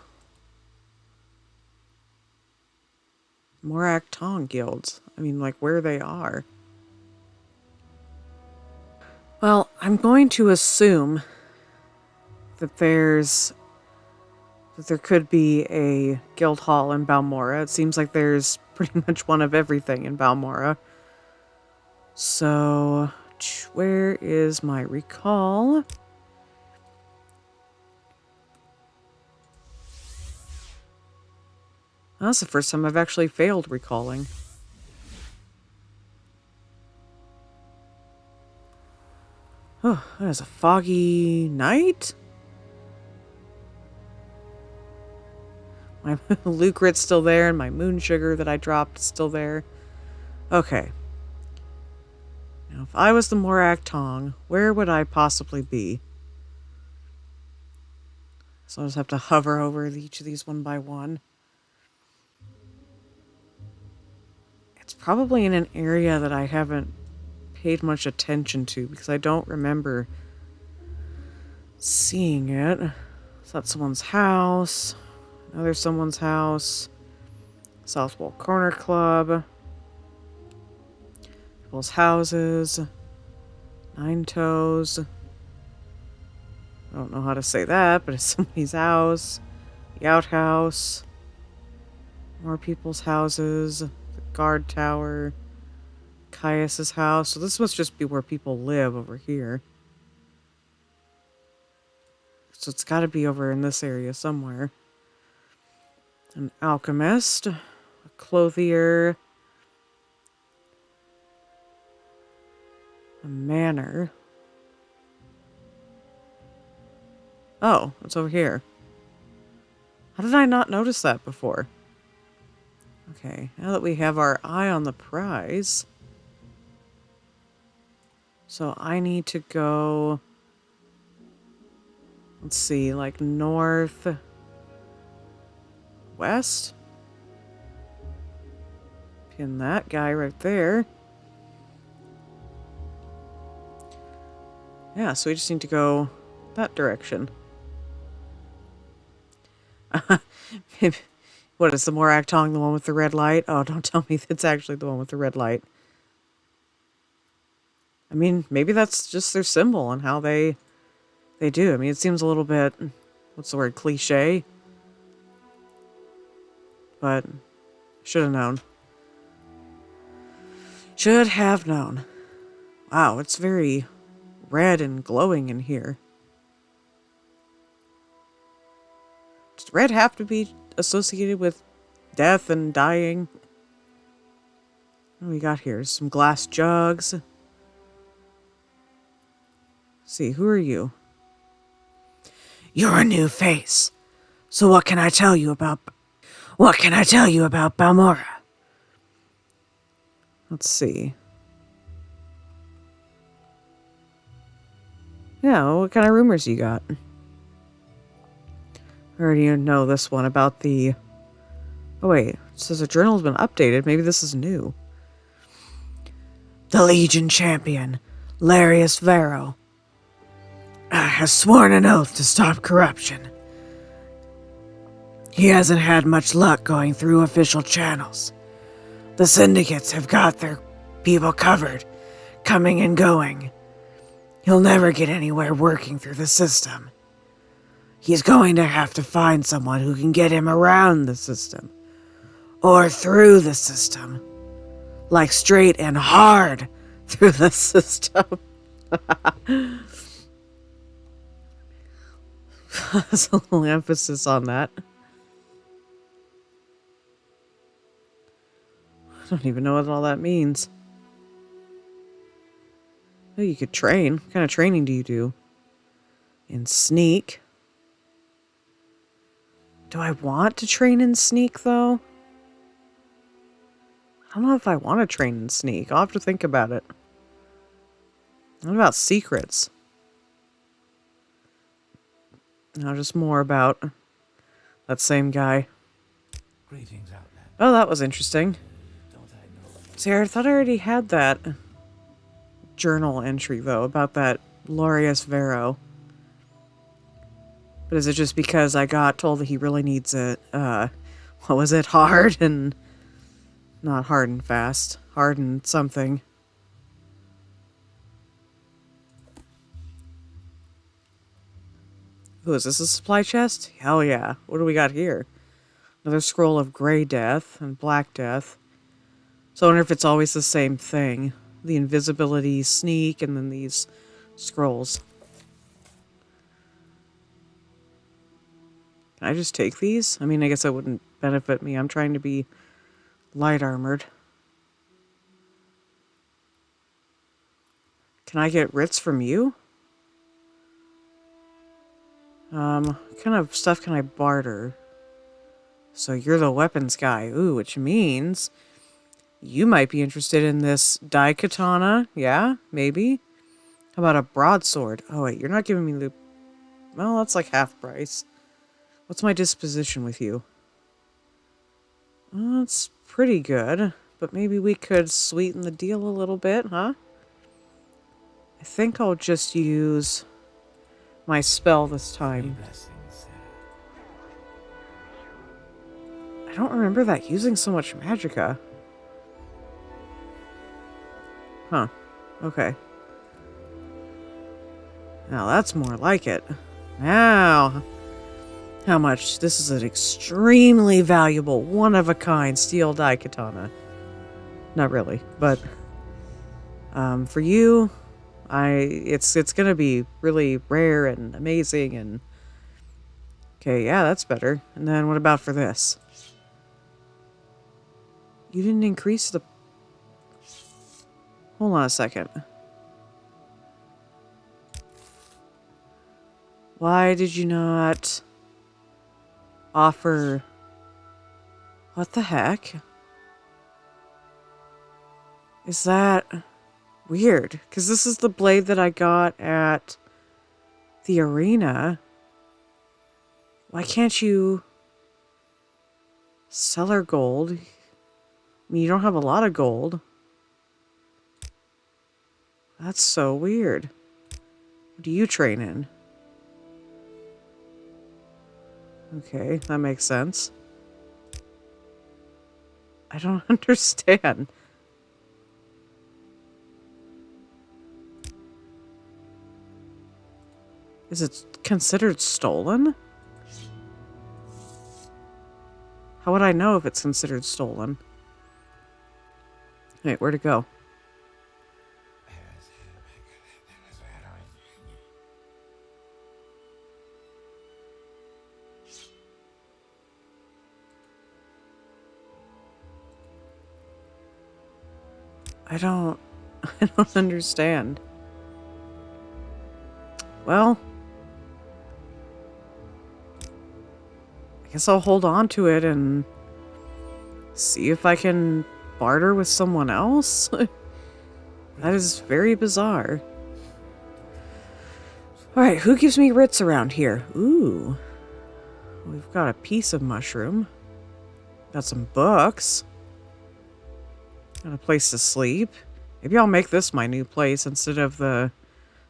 Morag Tong guilds? I mean, like, where they are. Well, I'm going to assume that there could be a guild hall in Balmora. It seems like there's pretty much one of everything in Balmora. So, where is my recall? That's the first time I've actually failed recalling. Oh, that is a foggy night? My Lucret's still there, and my moon sugar that I dropped is still there. Okay. Now, if I was the Morag Tong, where would I possibly be? So I'll just have to hover over each of these one by one. It's probably in an area that I haven't paid much attention to because I don't remember seeing it. Is that someone's house? Another someone's house. Southwall Corner Club. People's houses. Nine Toes. I don't know how to say that, but it's somebody's house. The outhouse. More people's houses. The guard tower. Caius's house. So this must just be where people live over here. So it's got to be over in this area somewhere. An alchemist. A clothier. A manor. Oh, it's over here. How did I not notice that before? Okay, now that we have our eye on the prize. So I need to go... Let's see, like north... west? Pin that guy right there. Yeah, so we just need to go that direction. What is the Morag Tong, the one with the red light? Oh, don't tell me it's actually the one with the red light. I mean, maybe that's just their symbol and how they do. I mean, it seems a little bit, what's the word, cliche? But should have known. Should have known. Wow, it's very red and glowing in here. Does red have to be associated with death and dying? What do we got here? Some glass jugs. Let's see, who are you? You're a new face. So what can I tell you about Balmora? Let's see. Yeah, well, what kind of rumors you got? I already know this one about the... Oh wait, it says a journal's been updated. Maybe this is new. The Legion champion, Larius Vero, has sworn an oath to stop corruption. He hasn't had much luck going through official channels. The syndicates have got their people covered, coming and going. He'll never get anywhere working through the system. He's going to have to find someone who can get him around the system. Or through the system. Like straight and hard through the system. There's a little emphasis on that. I don't even know what all that means. Oh, you could train. What kind of training do you do? In sneak. Do I want to train in sneak, though? I don't know if I want to train in sneak. I'll have to think about it. What about secrets? No, just more about that same guy. Greetings, Outland. Oh, that was interesting. Don't I know? See, I thought I already had that journal entry, though, about that Larius Vero. But is it just because I got told that he really needs it, what was it, hard and... Not hard and fast. Hard and something. Ooh, is this a supply chest? Hell yeah. What do we got here? Another scroll of Grey Death and Black Death. So I wonder if it's always the same thing. The invisibility, sneak, and then these scrolls. Can I just take these? I mean, I guess that wouldn't benefit me. I'm trying to be light armored. Can I get writs from you? What kind of stuff can I barter? So you're the weapons guy. Ooh, which means you might be interested in this daikatana. Yeah, maybe. How about a broadsword? Oh, wait, you're not giving me the... Well, that's like half price. What's my disposition with you? That's pretty good. But maybe we could sweeten the deal a little bit, huh? I think I'll just use my spell this time. Blessings. I don't remember that using so much magicka. Huh. Okay. Now that's more like it. Now, how much? This is an extremely valuable, one-of-a-kind steel daikatana. Not really, but for you, it's gonna be really rare and amazing and okay, yeah, that's better. And then what about for this? You didn't increase the... Hold on a second. Why did you not offer... What the heck? Is that weird? Because this is the blade that I got at the arena. Why can't you sell her gold? I mean, you don't have a lot of gold. That's so weird. What do you train in? Okay, that makes sense. I don't understand. Is it considered stolen? How would I know if it's considered stolen? Wait, where'd it go? I don't understand. Well, I guess I'll hold on to it and see if I can barter with someone else. That is very bizarre. Alright, who gives me writs around here? Ooh. We've got a piece of mushroom. Got some books. Got a place to sleep. Maybe I'll make this my new place instead of the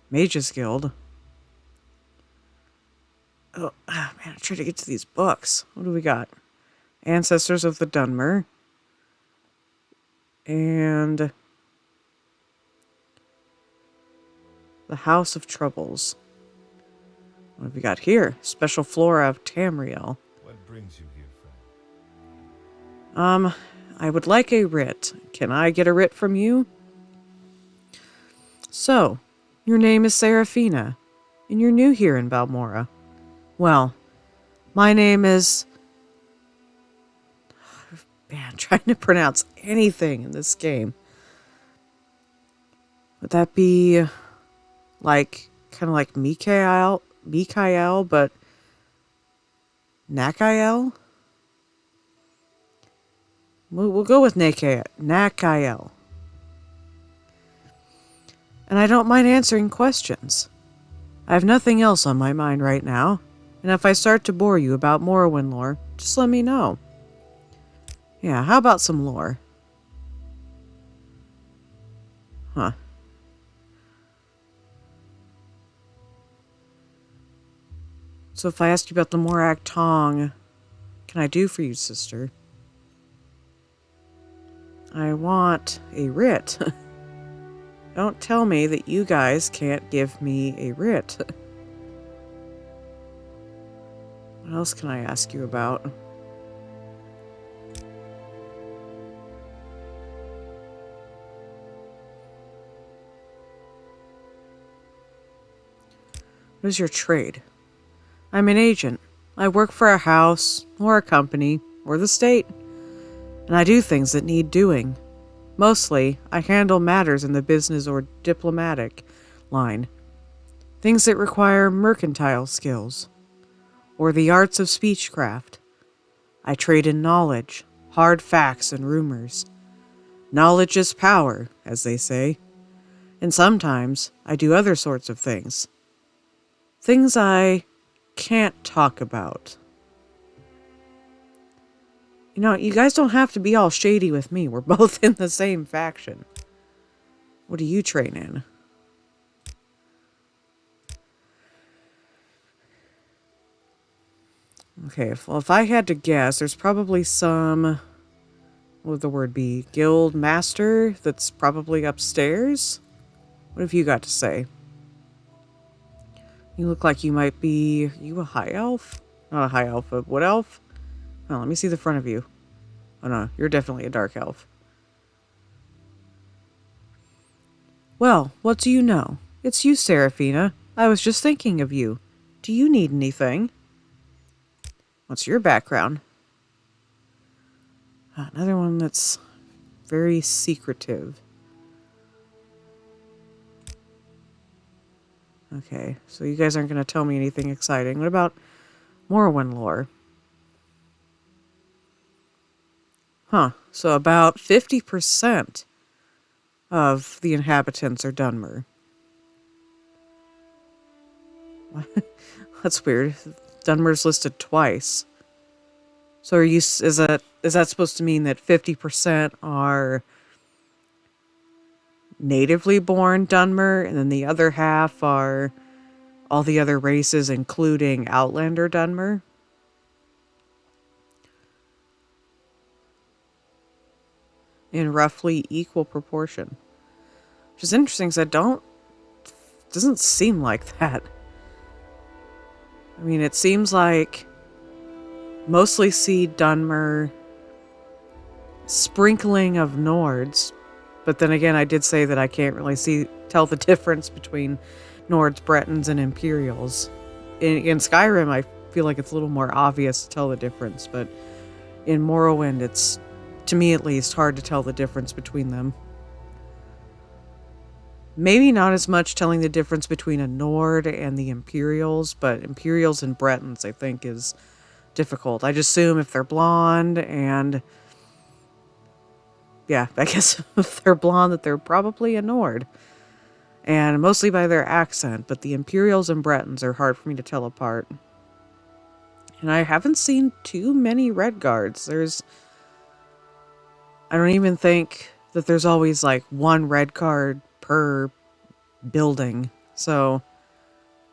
Mage's Guild. Oh, man, I'm trying to get to these books. What do we got? Ancestors of the Dunmer. And the House of Troubles. What have we got here? Special Flora of Tamriel. What brings you here, friend? I would like a writ. Can I get a writ from you? So, your name is Seraphina, and you're new here in Balmora. Well, my name is... Man, trying to pronounce anything in this game. Would that be like, kind of like Mikael, but Nakael? We'll go with Nakael. And I don't mind answering questions. I have nothing else on my mind right now, and if I start to bore you about Morrowind lore, just let me know. Yeah, how about some lore? Huh. So if I ask you about the Morag Tong, can I do for you, sister? I want a writ. Don't tell me that you guys can't give me a writ. What else can I ask you about? What is your trade? I'm an agent. I work for a house, or a company, or the state. And I do things that need doing. Mostly, I handle matters in the business or diplomatic line. Things that require mercantile skills. Or the arts of speechcraft. I trade in knowledge, hard facts, and rumors. Knowledge is power, as they say. And sometimes I do other sorts of things. Things I can't talk about. You know, you guys don't have to be all shady with me. We're both in the same faction. What do you train in? Okay, well, if I had to guess, there's probably some... What would the word be? Guild master that's probably upstairs? What have you got to say? You look like you might be... Are you a high elf? Not a high elf, a wood elf? Oh, let me see the front of you. Oh no, you're definitely a dark elf. Well, what do you know? It's you, Seraphina. I was just thinking of you. Do you need anything? What's your background? Another one that's very secretive. Okay, so you guys aren't going to tell me anything exciting. What about Morrowind lore? Huh, so about 50% of the inhabitants are Dunmer. That's weird. Dunmer's listed twice. So is that supposed to mean that 50% are natively born Dunmer, and then the other half are all the other races, including Outlander Dunmer? In roughly equal proportion. Which is interesting, because doesn't seem like that. I mean, it seems like mostly see Dunmer, sprinkling of Nords, but then again, I did say that I can't really tell the difference between Nords, Bretons, and Imperials. In Skyrim, I feel like it's a little more obvious to tell the difference, but in Morrowind, it's, to me at least, hard to tell the difference between them. Maybe not as much telling the difference between a Nord and the Imperials, but Imperials and Bretons, I think, is difficult. I just assume if they're blonde and... Yeah, I guess if they're blonde that they're probably a Nord. And mostly by their accent, but the Imperials and Bretons are hard for me to tell apart. And I haven't seen too many Red Guards. I don't even think that there's always like one Red Guard per building. So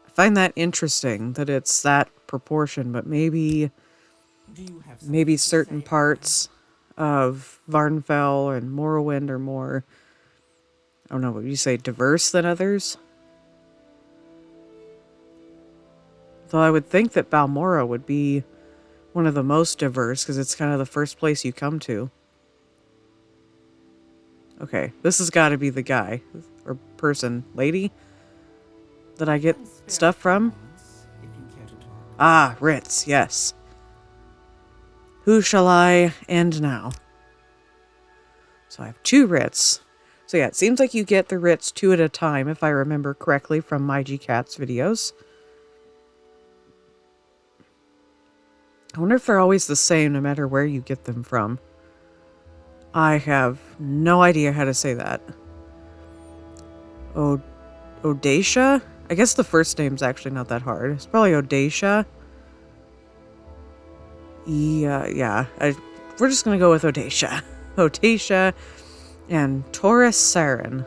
I find that interesting that it's that proportion, but maybe certain parts of Varnfell and Morrowind are more, I don't know, would you say diverse than others? Though I would think that Balmora would be one of the most diverse, because it's kind of the first place you come to. Okay, this has got to be the guy, or person, lady, that I get stuff from. Ah, Ritz, yes. Who shall I end now? So I have 2 Ritz. So yeah, it seems like you get the Ritz 2 at a time, if I remember correctly from Mage Cat's videos. I wonder if they're always the same no matter where you get them from. I have no idea how to say that. Odacia? I guess the first name's actually not that hard. It's probably Odacia. Yeah. We're just gonna go with Odacia. Odacia and Taurus Saren.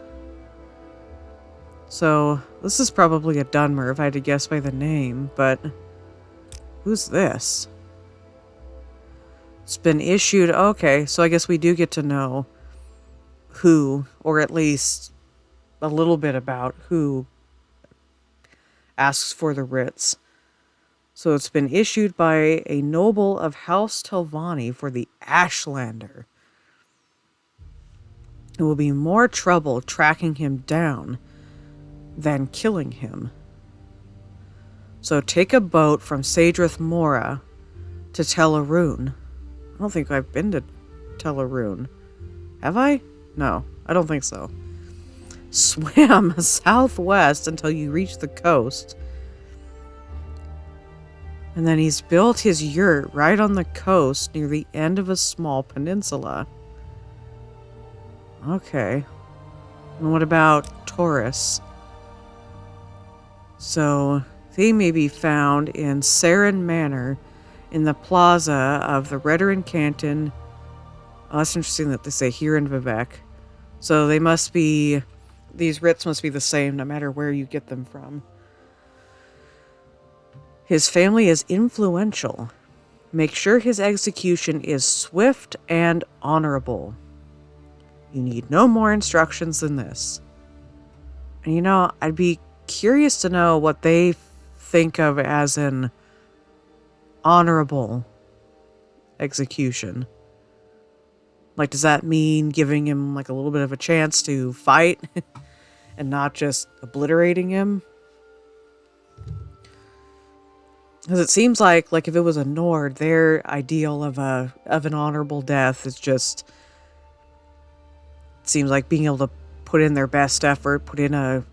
So, this is probably a Dunmer if I had to guess by the name, but... Who's this? It's been issued... Okay, so I guess we do get to know who, or at least a little bit about who asks for the writs. So it's been issued by a noble of House Telvanni for the Ashlander. It will be more trouble tracking him down than killing him. So take a boat from Sadrith Mora to Tel'Arun. I don't think I've been to Tel'Arun. Have I? No, I don't think so. Swim southwest until you reach the coast. And then he's built his yurt right on the coast near the end of a small peninsula. Okay. And what about Taurus? So, they may be found in Sarin Manor in the plaza of the Redoran Canton. Oh, that's interesting that they say here in Vivek. So they must be, these writs must be the same no matter where you get them from. His family is influential. Make sure his execution is swift and honorable. You need no more instructions than this. And you know, I'd be curious to know what they think of as an honorable execution. Like, does that mean giving him like a little bit of a chance to fight and not just obliterating him? Because it seems like if it was a Nord, their ideal of an honorable death is just, seems like being able to put in their best effort, put in a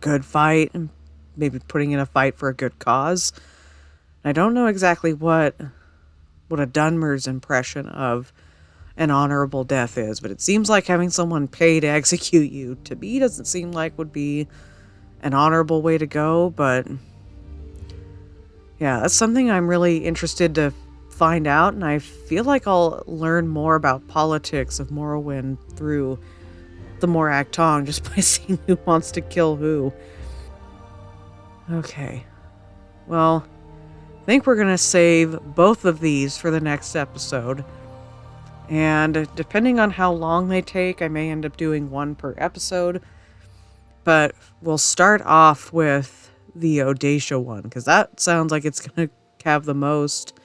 good fight, and maybe putting in a fight for a good cause. I don't know exactly what a Dunmer's impression of an honorable death is, but it seems like having someone pay to execute you, to me, doesn't seem like would be an honorable way to go, but yeah, that's something I'm really interested to find out, and I feel like I'll learn more about politics of Morrowind through the Morag Tong just by seeing who wants to kill who. Okay. Well, I think we're going to save both of these for the next episode. And depending on how long they take, I may end up doing one per episode. But we'll start off with the Audacia one, because that sounds like it's going to have the most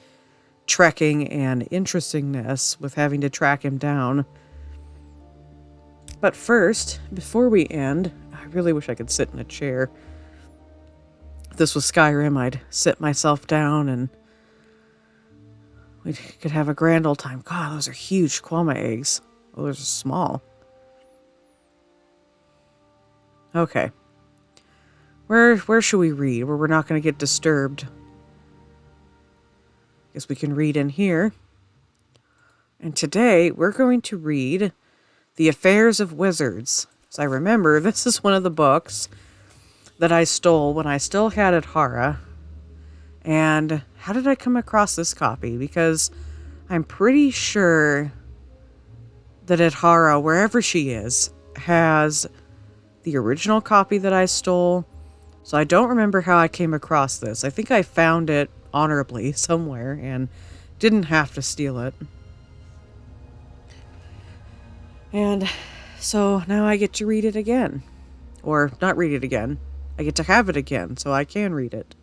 trekking and interestingness with having to track him down. But first, before we end, I really wish I could sit in a chair. If this was Skyrim, I'd sit myself down and we could have a grand old time. God, those are huge Quama eggs. Oh, those are small. Okay. Where should we read? Where we're not going to get disturbed. Guess we can read in here. And today, we're going to read The Affairs of Wizards. As I remember, this is one of the books that I stole when I still had Adhara. And how did I come across this copy? Because I'm pretty sure that Adhara, wherever she is, has the original copy that I stole. So I don't remember how I came across this. I think I found it honorably somewhere and didn't have to steal it. And so now I get to read it again. Or not read it again. I get to have it again, so I can read it.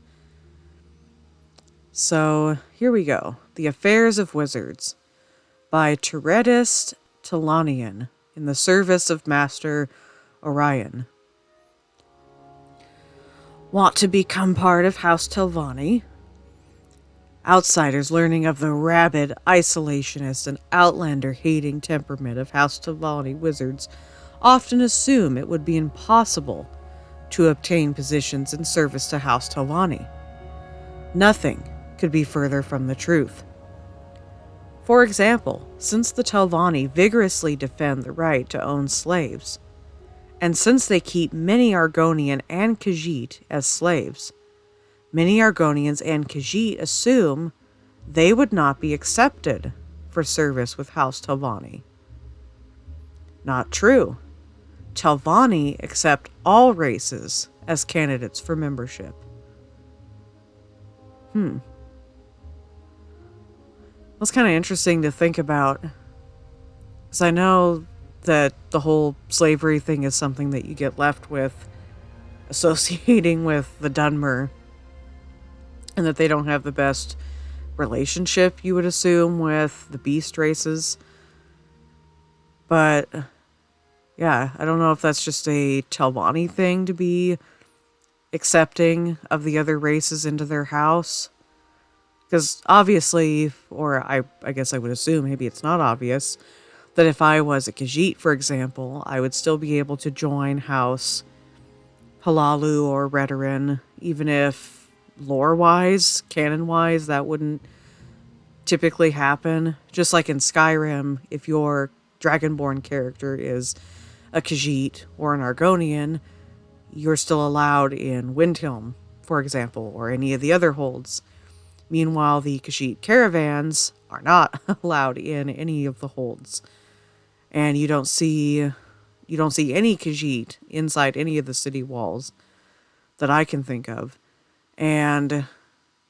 So here we go. The Affairs of Wizards by Teredis Telanian in the service of Master Orion. Want to become part of House Telvanni? Outsiders learning of the rabid, isolationist, and outlander-hating temperament of House Telvanni wizards often assume it would be impossible to obtain positions in service to House Telvanni. Nothing could be further from the truth. For example, since the Telvanni vigorously defend the right to own slaves, and since they keep many Argonian and Khajiit as slaves, many Argonians and Khajiit assume they would not be accepted for service with House Telvanni. Not true. Telvanni accept all races as candidates for membership. It's kind of interesting to think about, because I know that the whole slavery thing is something that you get left with associating with the Dunmer, and that they don't have the best relationship, you would assume, with the beast races. But yeah, I don't know if that's just a Telvanni thing to be accepting of the other races into their house. Because obviously, or I guess I would assume, maybe it's not obvious, that if I was a Khajiit, for example, I would still be able to join House Halalu or Redoran, even if lore-wise, canon-wise, that wouldn't typically happen. Just like in Skyrim, if your Dragonborn character is a Khajiit or an Argonian, you're still allowed in Windhelm, for example, or any of the other holds. Meanwhile, the Khajiit caravans are not allowed in any of the holds. And you don't see any Khajiit inside any of the city walls that I can think of. And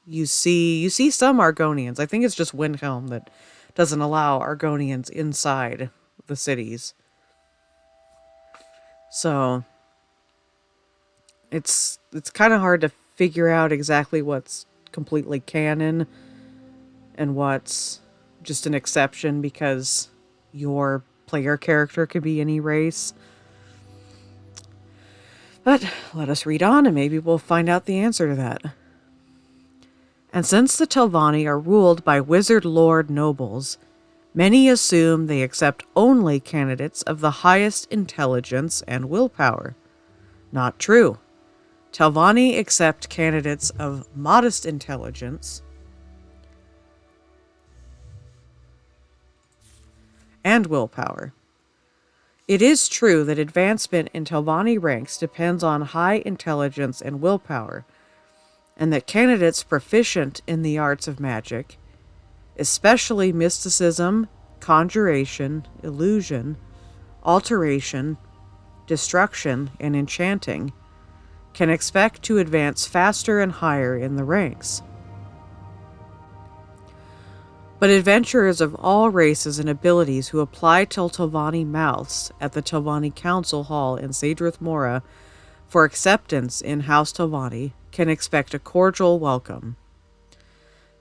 you see some Argonians. I think it's just Windhelm that doesn't allow Argonians inside the cities. So it's kind of hard to figure out exactly what's completely canon and what's just an exception because your player character could be any race. But let us read on and maybe we'll find out the answer to that. And since the Telvanni are ruled by wizard lord nobles, many assume they accept only candidates of the highest intelligence and willpower. Not true. Telvanni accept candidates of modest intelligence and willpower. It is true that advancement in Telvanni ranks depends on high intelligence and willpower, and that candidates proficient in the arts of magic, especially mysticism, conjuration, illusion, alteration, destruction, and enchanting, can expect to advance faster and higher in the ranks. But adventurers of all races and abilities who apply till Telvanni mouths at the Telvanni Council Hall in Sadrith Mora for acceptance in House Telvanni can expect a cordial welcome.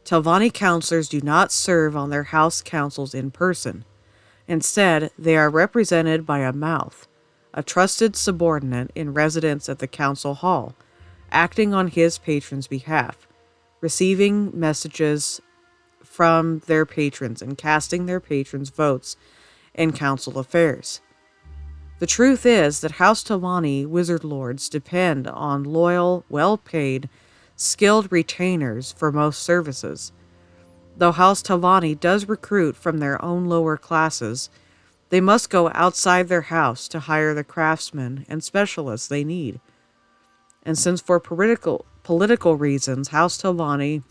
Telvanni counselors do not serve on their house councils in person. Instead, they are represented by a mouth, a trusted subordinate in residence at the council hall, acting on his patron's behalf, receiving messages from their patrons and casting their patrons' votes in council affairs. The truth is that House Telvanni wizard lords depend on loyal, well-paid, skilled retainers for most services. Though House Telvanni does recruit from their own lower classes, they must go outside their house to hire the craftsmen and specialists they need. And since for political reasons, House Telvanni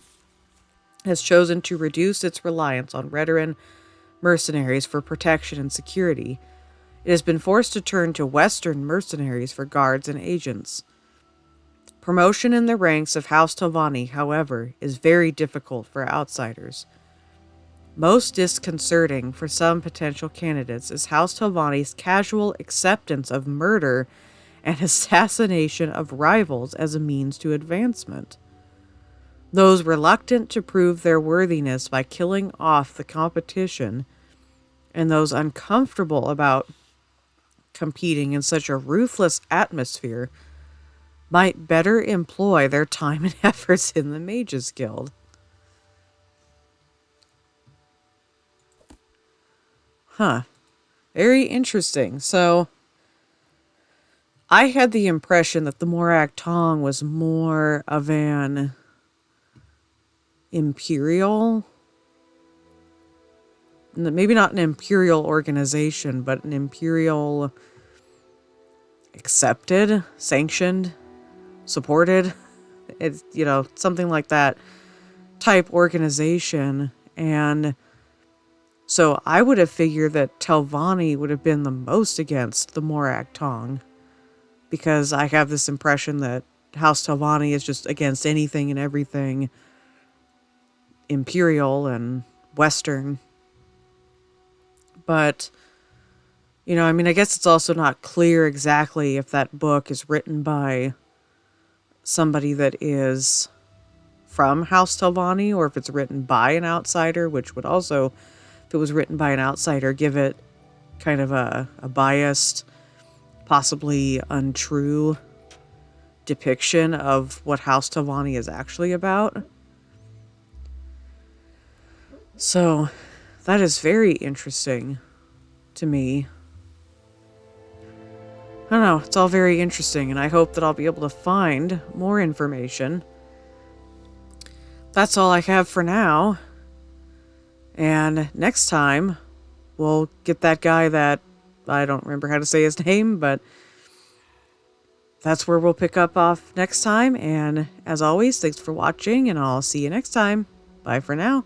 has chosen to reduce its reliance on Redoran mercenaries for protection and security, it has been forced to turn to Western mercenaries for guards and agents. Promotion in the ranks of House Telvanni, however, is very difficult for outsiders. Most disconcerting for some potential candidates is House Telvanni's casual acceptance of murder and assassination of rivals as a means to advancement. Those reluctant to prove their worthiness by killing off the competition, and those uncomfortable about competing in such a ruthless atmosphere, might better employ their time and efforts in the Mages Guild. Very interesting. So, I had the impression that the Morag Tong was more of an imperial, maybe not an imperial organization, but an imperial accepted, sanctioned, supported, it's, something like that type organization. And so I would have figured that Telvanni would have been the most against the Morag Tong, because I have this impression that House Telvanni is just against anything and everything imperial and Western. But, I guess it's also not clear exactly if that book is written by somebody that is from House Telvanni or if it's written by an outsider, which would also, if it was written by an outsider, give it kind of a biased, possibly untrue depiction of what House Telvanni is actually about. So, that is very interesting to me. I don't know, it's all very interesting, and I hope that I'll be able to find more information that's all I have for now. And next time, we'll get that guy that I don't remember how to say his name, but that's where we'll pick up off next time. And as always, thanks for watching, and I'll see you next time. Bye for now.